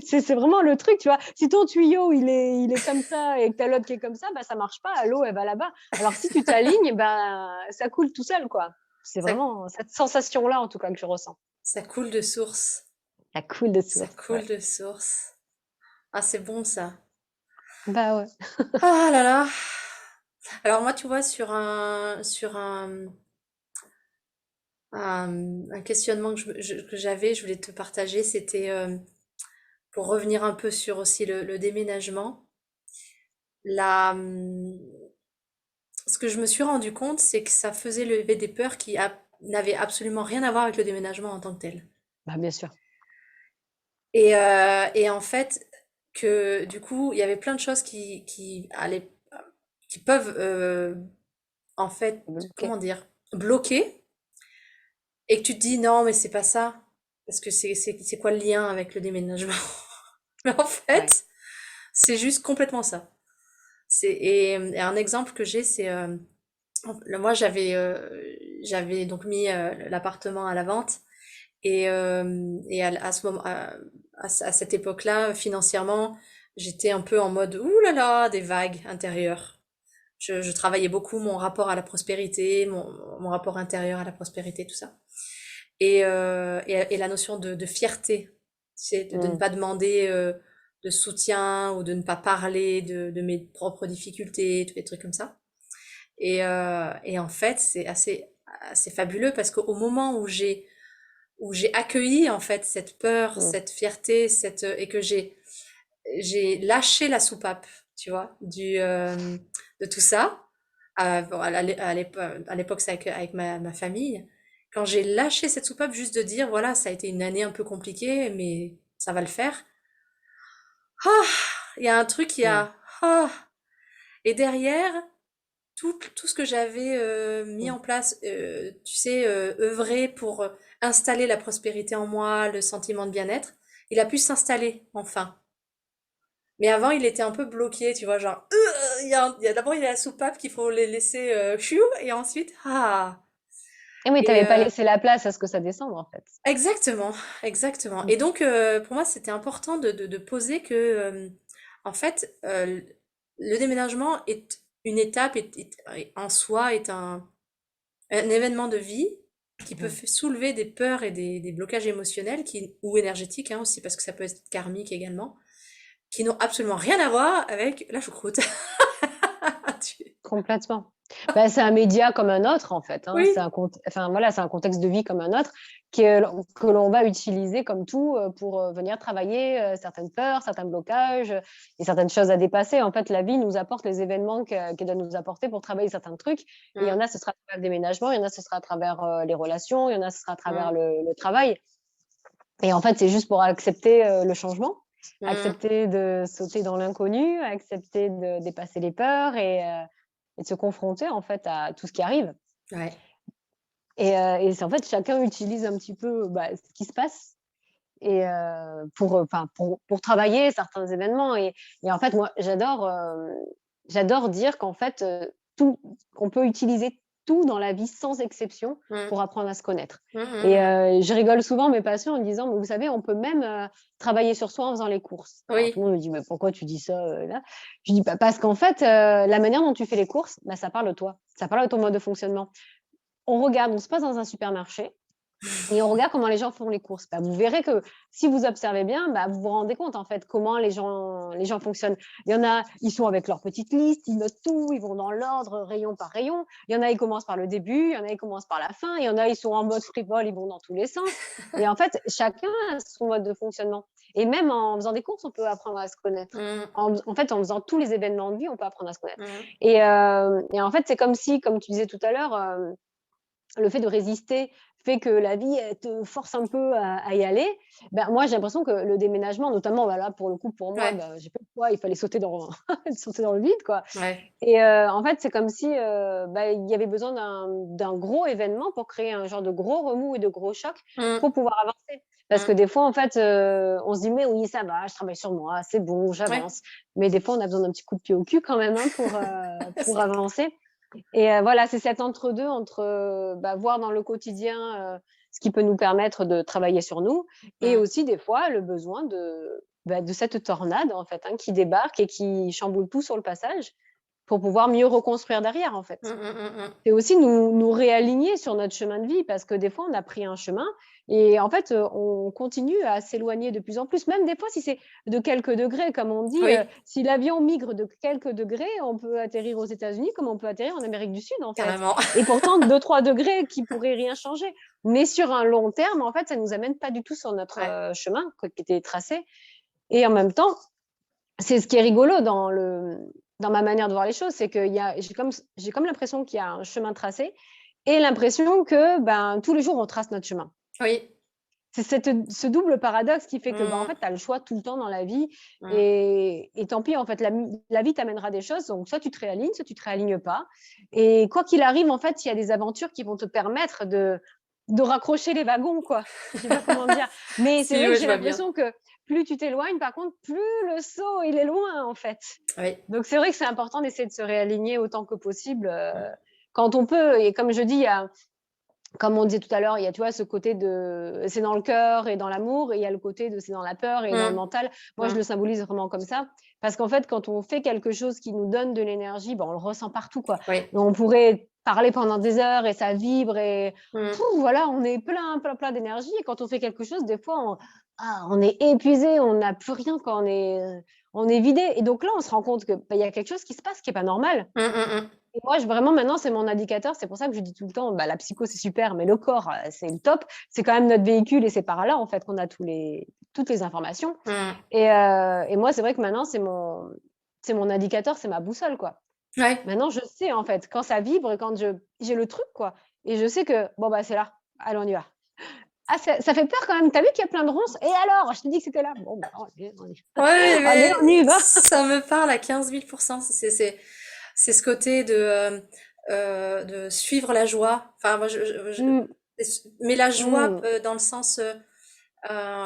C'est vraiment le truc, tu vois? Si ton tuyau, il est comme ça et que tu as l'autre qui est comme ça, bah, ça marche pas, l'eau, elle va là-bas. Alors que si tu t'alignes, ben, ça coule tout seul, quoi. C'est Ça vraiment cette sensation-là, en tout cas, que je ressens. ça coule de source. Ça coule de Ça source, coule ouais. de source. Ah, c'est bon ça. Bah, ouais. Ah là là. Alors moi, tu vois, un questionnement que j'avais, je voulais te partager, c'était pour revenir un peu sur aussi le déménagement. La, ce que je me suis rendu compte, c'est que ça faisait lever des peurs qui n'avaient absolument rien à voir avec le déménagement en tant que tel. Bah, bien sûr. Et en fait, que du coup, il y avait plein de choses qui peuvent, en fait, OK. comment dire, bloquer, et que tu te dis non, mais c'est pas ça, parce que c'est quoi le lien avec le déménagement? Mais en Ouais. fait, c'est juste complètement ça. Et un exemple que j'ai, c'est moi j'avais donc mis l'appartement à la vente et à ce moment à cette époque-là, financièrement, j'étais un peu en mode ouh là là, des vagues intérieures. Je travaillais beaucoup mon rapport à la prospérité, mon rapport intérieur à la prospérité, tout ça. et la notion de fierté, c'est de ne Mm. pas demander de soutien ou de ne pas parler de mes propres difficultés, tous les trucs comme ça. Et en fait, c'est assez fabuleux parce qu'au moment où j'ai accueilli en fait cette peur, Mm. cette fierté, et que j'ai lâché la soupape, tu vois, de tout ça. Bon, à l'époque, c'est avec ma famille. Quand j'ai lâché cette soupape, juste de dire, voilà, ça a été une année un peu compliquée, mais ça va le faire. Ah, il y a un truc, Mm. ah. Et derrière, tout ce que j'avais mis Mm. en place, tu sais, œuvré pour installer la prospérité en moi, le sentiment de bien-être, il a pu s'installer enfin. Mais avant, il était un peu bloqué, tu vois, genre, d'abord, il y a la soupape qu'il faut les laisser, chou, et ensuite, ah. Et oui, tu Et n'avais pas laissé la place à ce que ça descende, en fait. exactement, exactement. Mm. Et donc, pour moi, c'était important de poser que, en fait, le déménagement est une étape, en soi, est un événement de vie qui peut Mm. soulever des peurs et des blocages émotionnels ou énergétiques, hein, aussi, parce que ça peut être karmique également, qui n'ont absolument rien à voir avec la choucroute. Tu- Complètement. Bah, c'est un média comme un autre, en fait, hein. Oui. Enfin, voilà, c'est un contexte de vie comme un autre que l'on va utiliser comme tout pour venir travailler certaines peurs, certains blocages et certaines choses à dépasser. En fait, la vie nous apporte les événements qu'elle doit nous apporter pour travailler certains trucs. Et il y en Mm, a, ce sera à travers le déménagement, il y en a, ce sera à travers les relations, il y en a, ce sera à travers mm, le travail. Et en fait, c'est juste pour accepter le changement, mm. accepter de sauter dans l'inconnu, accepter de dépasser les peurs et de se confronter en fait à tout ce qui arrive. Ouais. Et c'est en fait chacun utilise un petit peu ce qui se passe et pour travailler certains événements. Et en fait, moi, j'adore dire qu'en fait, tout, on peut utiliser tout dans la vie sans exception Mm, pour apprendre à se connaître. mm, mm, Et mm. je rigole souvent mes patients en disant, mais vous savez, on peut même travailler sur soi en faisant les courses. Alors tout Oui. le monde me dit, mais pourquoi tu dis ça là? Je dis, bah, parce qu'en fait, la manière dont tu fais les courses, bah, ça parle de toi, ça parle de ton mode de fonctionnement. On regarde, on se passe dans un supermarché, et on regarde comment les gens font les courses. Bah, vous verrez que si vous observez bien, vous vous rendez compte en fait comment les gens fonctionnent. Il y en a, ils sont avec leur petite liste, ils notent tout, ils vont dans l'ordre, rayon par rayon. Il y en a, ils commencent par le début, il y en a, ils commencent par la fin. Il y en a, ils sont en mode frivole, ils vont dans tous les sens. Et en fait, chacun a son mode de fonctionnement. Et même en faisant des courses, on peut apprendre à se connaître. Mm, En fait, en faisant tous les événements de vie, on peut apprendre à se connaître. mm. Et en fait, c'est comme si, comme tu disais tout à l'heure, le fait de résister fait que la vie, elle te force un peu à y aller. Moi, j'ai l'impression que le déménagement, notamment, là, pour le coup, pour moi, Ouais. j'ai pas le choix, il fallait sauter dans sauter dans le vide, quoi. Ouais. Et en fait, c'est comme si, il y avait besoin d'un gros événement pour créer un genre de gros remous et de gros chocs Mm, pour pouvoir avancer. Parce que mm. des fois, en fait, on se dit: «Mais oui, ça va, je travaille sur moi, c'est bon, Ouais. j'avance». Mais des fois, on a besoin d'un petit coup de pied au cul quand même, hein, pour C'est clair. avancer. Et voilà, c'est cet entre-deux entre, voir dans le quotidien, ce qui peut nous permettre de travailler sur nous et Mm, aussi des fois le besoin de cette tornade en fait, hein, qui débarque et qui chamboule tout sur le passage pour pouvoir mieux reconstruire derrière en mm, fait. mm, mm, mm. C'est aussi nous réaligner sur notre chemin de vie parce que des fois, on a pris un chemin et en fait, on continue à s'éloigner de plus en plus, même des fois si c'est de quelques degrés. Comme on dit, Oui, si l'avion migre de quelques degrés, on peut atterrir aux États-Unis comme on peut atterrir en Amérique du Sud, en fait. carrément. Et pourtant 2-3 degrés qui pourraient rien changer. Mais sur un long terme, en fait, ça nous amène pas du tout sur notre, Ouais. chemin qui était tracé et en même temps, c'est ce qui est rigolo dans ma manière de voir les choses, c'est que j'ai comme l'impression qu'il y a un chemin tracé et l'impression que, tous les jours, on trace notre chemin. Oui. C'est ce double paradoxe qui fait que, en Mm, fait, tu as le choix tout le temps dans la vie mm. et tant pis, en fait, la vie t'amènera des choses, donc soit tu te réalignes, soit tu te réalignes pas et quoi qu'il arrive, en fait, il y a des aventures qui vont te permettre de raccrocher les wagons, quoi. Je sais pas comment dire, mais c'est Si, vrai que ouais, je j'ai vois bien. l'impression que plus tu t'éloignes, par contre, plus le saut, il est loin, en fait. Oui. Donc c'est vrai que c'est important d'essayer de se réaligner autant que possible, Mm, quand on peut et comme je dis, il y a comme on disait tout à l'heure, il y a, tu vois, ce côté de c'est dans le cœur et dans l'amour et il y a le côté de c'est dans la peur et dans le mm, mental. Moi, je mm. le symbolise vraiment comme ça parce qu'en fait, quand on fait quelque chose qui nous donne de l'énergie, on le ressent partout, quoi. Oui. On pourrait parler pendant des heures et ça vibre et Mm. voilà, on est plein d'énergie. Et quand on fait quelque chose, des fois, on est épuisé, on n'a plus rien quand on est vidé. Et donc là, on se rend compte que il y a quelque chose qui se passe qui est pas normal. Mm, mm, mm. Et moi, vraiment, maintenant, c'est mon indicateur. C'est pour ça que je dis tout le temps, bah, la psycho, c'est super, mais le corps, c'est le top. C'est quand même notre véhicule et c'est par là, en fait, qu'on a toutes les informations. Mm. Et moi, c'est vrai que maintenant, c'est mon indicateur, c'est ma boussole, quoi. Ouais. Maintenant, je sais, en fait, quand ça vibre et quand j'ai le truc, quoi. Et je sais que, bon, bah, c'est là. Allez, on y va. Ah, ça fait peur quand même. T'as vu qu'il y a plein de ronces? Et alors? Je t'ai dit que c'était là. Bon, bah, Ouais, allez, on y mais va. ça me parle à 15 000%. C'est ce côté de suivre la joie. Enfin, moi, Mm, mais la joie mm. dans le sens,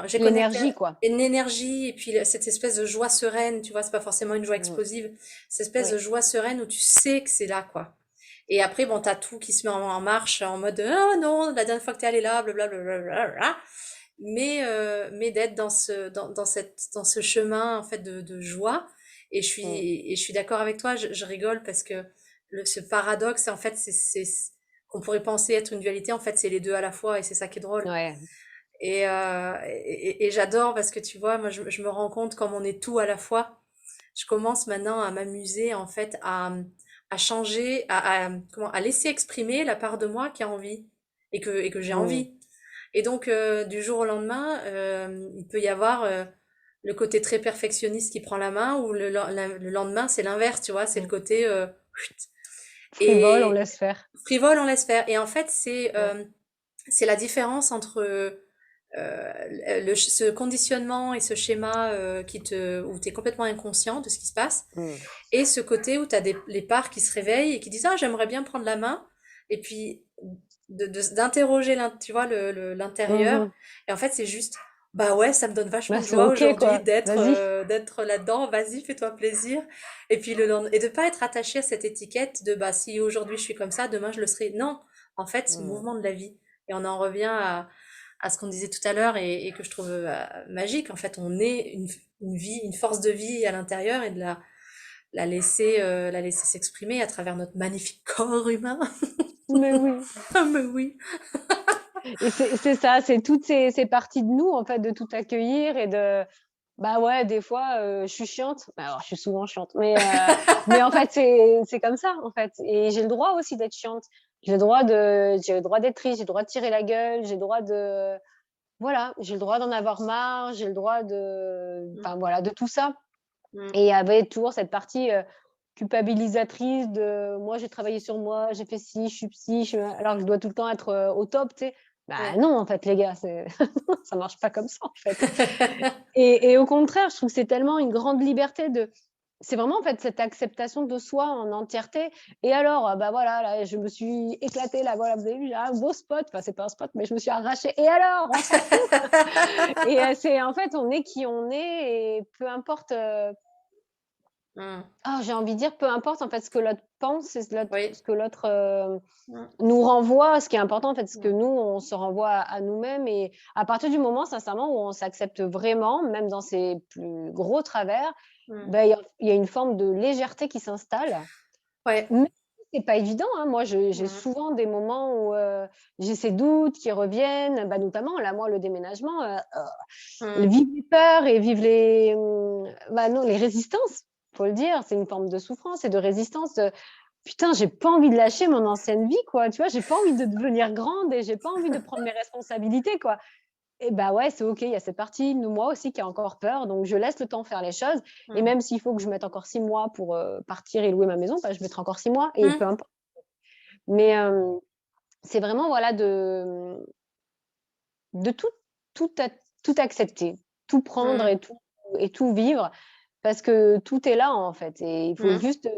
j'ai connecté L'énergie, quoi. une énergie et puis cette espèce de joie sereine, tu vois, c'est pas forcément une joie Mm, explosive, cette espèce oui. de joie sereine où tu sais que c'est là, quoi. Et après, bon, t'as tout qui se met en marche en mode, ah non, la dernière fois que t'es allé là, blablabla. Mais d'être dans ce chemin, en fait, de joie. Mm, Et je suis d'accord avec toi, je rigole parce que ce paradoxe, en fait, qu'on pourrait penser être une dualité, en fait, c'est les deux à la fois et c'est ça qui est drôle. ouais. Et j'adore parce que tu vois, moi, je me rends compte comme on est tout à la fois. Je commence maintenant à m'amuser, en fait, à changer, à laisser exprimer la part de moi qui a envie et que j'ai Mm, envie. Et donc, du jour au lendemain, il peut y avoir le côté très perfectionniste qui prend la main, ou le lendemain, c'est l'inverse, tu vois, c'est le mm. côté chut. Frivole, on Et laisse faire. frivole, on laisse faire. Et en fait, Ouais. c'est la différence entre ce conditionnement et ce schéma où tu es complètement inconscient de ce qui se passe, Mm, et ce côté où tu as les parts qui se réveillent et qui disent, ah, j'aimerais bien prendre la main, et puis d'interroger, tu vois, l'intérieur. mhm. Et en fait, c'est juste, bah ouais, ça me donne vachement Bah, de c'est joie OK, aujourd'hui quoi. Vas-y. d'être là-dedans. Vas-y, fais-toi plaisir. Et puis et de pas être attaché à cette étiquette de, bah, si aujourd'hui je suis comme ça, demain je le serai. Non, en fait, ce Mm, mouvement de la vie. Et on en revient à ce qu'on disait tout à l'heure et que je trouve magique. En fait, on est une vie, une force de vie à l'intérieur, et de la laisser s'exprimer à travers notre magnifique corps humain. mais oui. Ah, mais oui. Et c'est ça, c'est toutes ces parties de nous, en fait, de tout accueillir et de bah, ouais, des fois, je suis chiante. Bah, alors, je suis souvent chiante, mais en fait, c'est comme ça, en fait, et j'ai le droit aussi d'être chiante. J'ai le droit d'être triste, j'ai le droit de tirer la gueule, j'ai le droit de voilà, j'ai le droit d'en avoir marre, j'ai le droit Mm, enfin, voilà, de tout ça. mm, Et il y avait toujours cette partie, culpabilisatrice de: «Moi, j'ai travaillé sur moi, j'ai fait ci, je suis psy, alors que je dois tout le temps être, au top», tu sais? Bah, ouais. non, en fait, les gars, ça marche pas comme ça, en fait. Et au contraire, je trouve que c'est tellement une grande liberté c'est vraiment, en fait, cette acceptation de soi en entièreté. Et alors, bah, voilà, là, je me suis éclatée, là, voilà, vous avez vu, j'ai un beau spot, enfin, c'est pas un spot, mais je me suis arrachée et alors? On s'en fout. Et c'est en fait, on est qui on est et peu importe, Mm, j'ai envie de dire, peu importe, en fait, ce que l'autre pense et oui. ce que l'autre, Mm, nous renvoie. Ce qui est important, en fait, ce que mm, nous, on se renvoie à nous-mêmes. Et à partir du moment, sincèrement, où on s'accepte vraiment, même dans ses plus gros travers, mm. ben, il y a une forme de légèreté qui s'installe. Ouais. Mais c'est pas évident, hein. Moi, j'ai Mm, souvent des moments où, j'ai ces doutes qui reviennent, bah, notamment là, moi, le déménagement, mm, vivre les peurs et vivre bah, non, les résistances, faut le dire. C'est une forme de souffrance et de résistance, putain, j'ai pas envie de lâcher mon ancienne vie, quoi, tu vois? J'ai pas envie de devenir grande et j'ai pas envie de prendre mes responsabilités, quoi. Et bah, ouais, c'est OK, il y a cette partie de moi aussi qui a encore peur, donc je laisse le temps faire les choses. Et mm, même s'il faut que je mette encore 6 mois pour, partir et louer ma maison, bah, je mettrai encore 6 mois et mm, peu importe. Mais, c'est vraiment, voilà, de tout accepter, tout prendre mm, et tout vivre parce que tout est là, en fait, et il faut mm. juste,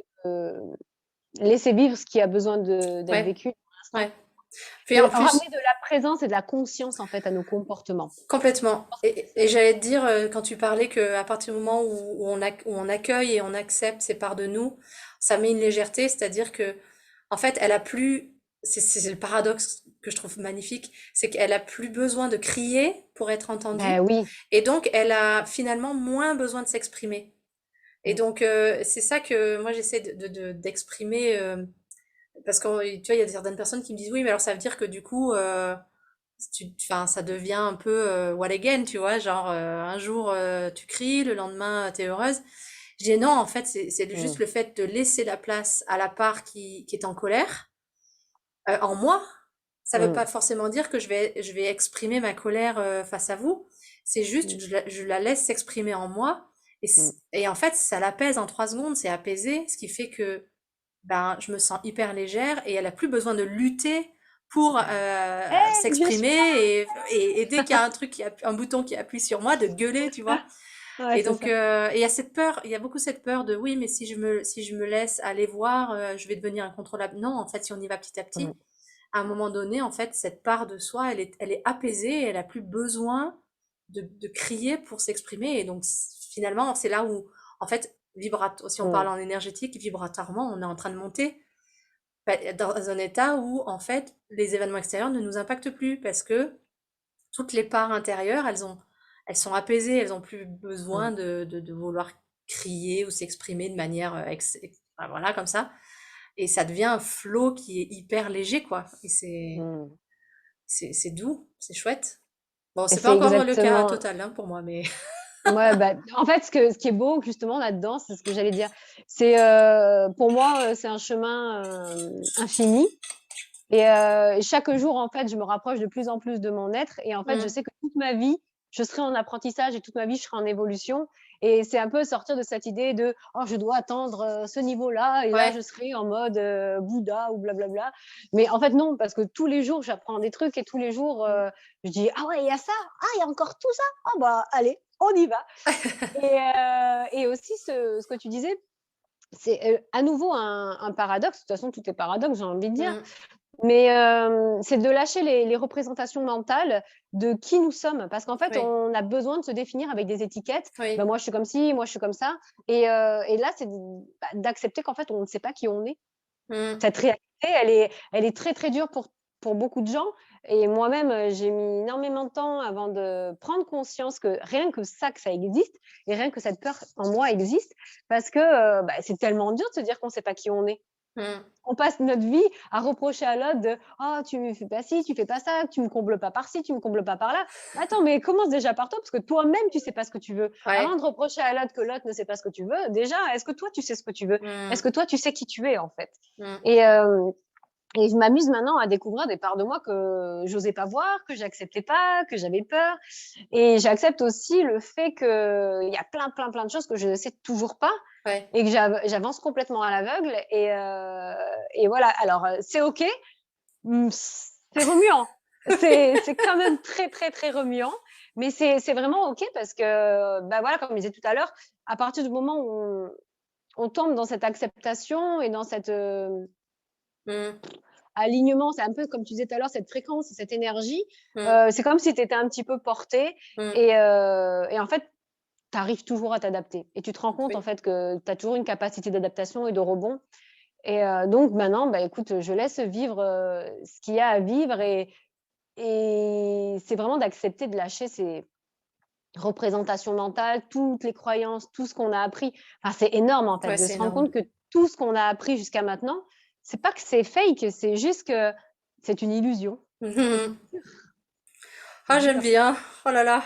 laisser vivre ce qui a besoin d'être Ouais. vécu pour Ouais. l'instant. Puis Et en ramener plus, de la présence et de la conscience, en fait, à nos comportements. complètement. C'est Et ça. j'allais te dire, quand tu parlais qu'à partir du moment où on accueille et on accepte ces parts de nous, ça met une légèreté, c'est-à-dire que, en fait, elle a plus, c'est le paradoxe que je trouve magnifique, c'est qu'elle a plus besoin de crier pour être entendue, Ben oui. et donc elle a finalement moins besoin de s'exprimer. Et Mmh. donc, c'est ça que moi j'essaie d'exprimer parce que tu vois, il y a certaines personnes qui me disent oui, mais alors ça veut dire que du coup, enfin, ça devient un peu what again, tu vois, genre un jour tu cries, le lendemain t'es heureuse. Je dis non, en fait, c'est juste Mmh, le fait de laisser la place à la part qui est en colère en moi. Ça veut pas mmh, forcément dire que je vais exprimer ma colère face à vous. C'est juste, mmh, je la laisse s'exprimer en moi. mmh. Et en fait, ça l'apaise en 3 secondes, c'est apaisé, ce qui fait que ben, je me sens hyper légère et elle a plus besoin de lutter pour Je suis s'exprimer et dès qu'il y a un truc, un bouton qui appuie sur moi, de gueuler, tu vois. là. Ouais, Et c'est donc, ça. et il y a cette peur, il y a beaucoup cette peur de oui, mais si je me laisse aller voir, je vais devenir incontrôlable. Non, en fait, si on y va petit à Mmh, petit, à un moment donné, en fait, cette part de soi, elle est apaisée, elle a plus besoin de crier pour s'exprimer. Et donc, finalement, c'est là où, en fait, si on parle mmh, en énergétique, vibratoirement, on est en train de monter dans un état où, en fait, les événements extérieurs ne nous impactent plus parce que toutes les parts intérieures, elles sont apaisées, elles ont plus besoin mmh, de vouloir crier ou s'exprimer de manière, enfin, voilà, comme ça. Et ça devient un flow qui est hyper léger, quoi. Et mmh. c'est doux, c'est chouette. Bon, Et c'est pas c'est encore le cas exactement total, hein, pour moi, mais ouais, bah, en fait, ce qui est beau justement là-dedans, c'est ce que j'allais dire. C'est, pour moi, c'est un chemin, infini et chaque jour, en fait, je me rapproche de plus en plus de mon être et en fait, je mmh, sais que toute ma vie, je serai en apprentissage et toute ma vie, je serai en évolution et c'est un peu sortir de cette idée de: «Oh, je dois atteindre, ce niveau-là et là, je ouais, serai en mode, Bouddha ou blablabla». Mais en fait, non, parce que tous les jours, j'apprends des trucs et tous les jours, mmh, je dis: «Ah ouais, il y a ça? Ah, il y a encore tout ça? Ah bah, allez, on y va». Et aussi ce que tu disais, c'est, à nouveau un paradoxe. De toute façon, tout est paradoxe, j'ai envie de dire. mmh, Mais, c'est de lâcher les représentations mentales de qui nous sommes. Parce qu'en fait, oui, on a besoin de se définir avec des étiquettes. Ben oui, moi, je suis comme ci, moi, je suis comme ça. Et là, c'est d'accepter qu'en fait, on ne sait pas qui on est. mmh, Cette réalité, elle est très, très dure pour beaucoup de gens et moi-même, j'ai mis énormément de temps avant de prendre conscience que rien que ça, que ça existe et rien que cette peur en moi existe parce que, c'est tellement dur de se dire qu'on ne sait pas qui on est. mmh, On passe notre vie à reprocher à l'autre de: «Oh, tu me fais pas ci, tu fais pas ça, tu me combles pas par ci, tu me combles pas par là». Attends, mais commence déjà par toi parce que toi-même, tu sais pas ce que tu veux. Avant ouais, de reprocher à l'autre que l'autre ne sait pas ce que tu veux, déjà, est-ce que toi, tu sais ce que tu veux? Est-ce mmh, que toi, tu sais qui tu es, en fait? mmh, Et et je m'amuse maintenant à découvrir des parts de moi que j'osais pas voir, que j'acceptais pas, que j'avais peur. Et j'accepte aussi le fait qu'il y a plein, plein, plein de choses que je ne sais toujours pas ouais, et que j'avance complètement à l'aveugle. Et voilà. Alors, c'est OK. C'est remuant. C'est quand même très, très, très remuant. Mais c'est vraiment OK parce que, bah voilà, comme je disais tout à l'heure, à partir du moment où on tombe dans cette acceptation et dans cette, mmh, alignement, c'est un peu comme tu disais tout à l'heure, cette fréquence, cette énergie, mmh, c'est comme si tu étais un petit peu porté mmh, et en fait, tu arrives toujours à t'adapter et tu te rends compte, en oui, fait, que tu as toujours une capacité d'adaptation et de rebond donc maintenant, bah, écoute, je laisse vivre, ce qu'il y a à vivre et c'est vraiment d'accepter de lâcher ces représentations mentales, toutes les croyances, tout ce qu'on a appris. Enfin, c'est énorme, en fait, ouais, de c'est se rendre énorme. compte que tout ce qu'on a appris jusqu'à maintenant, c'est pas que c'est fake, c'est juste que c'est une illusion. Et Mmh. c'est Ah, j'aime dur. bien. Oh là là.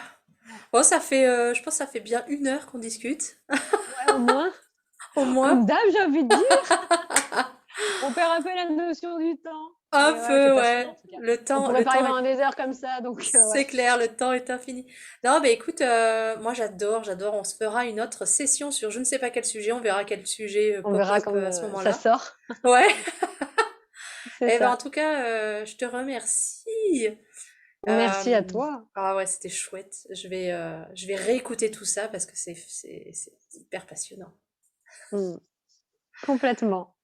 Bon, ça fait, je pense que ça fait bien 1 heure qu'on discute, Ouais, au moins, au moins. comme d'hab, j'ai envie de dire, on perd un peu la notion du temps. Un Mais ouais, c'est peu, passionnant en ouais. tout cas. On Le pourrait parler temps est, pendant des heures comme ça, donc ouais. c'est clair, le temps est infini. Non, mais écoute, moi j'adore, j'adore. On se fera une autre session sur je ne sais pas quel sujet. On verra quel sujet On verra pop-up comme, à ce ça moment-là. sort. Ouais. C'est Eh ben, en ça. tout cas, je te remercie. Merci à Euh, toi. ah ouais, c'était chouette. Je vais réécouter tout ça parce que c'est hyper passionnant. Mmh. Complètement.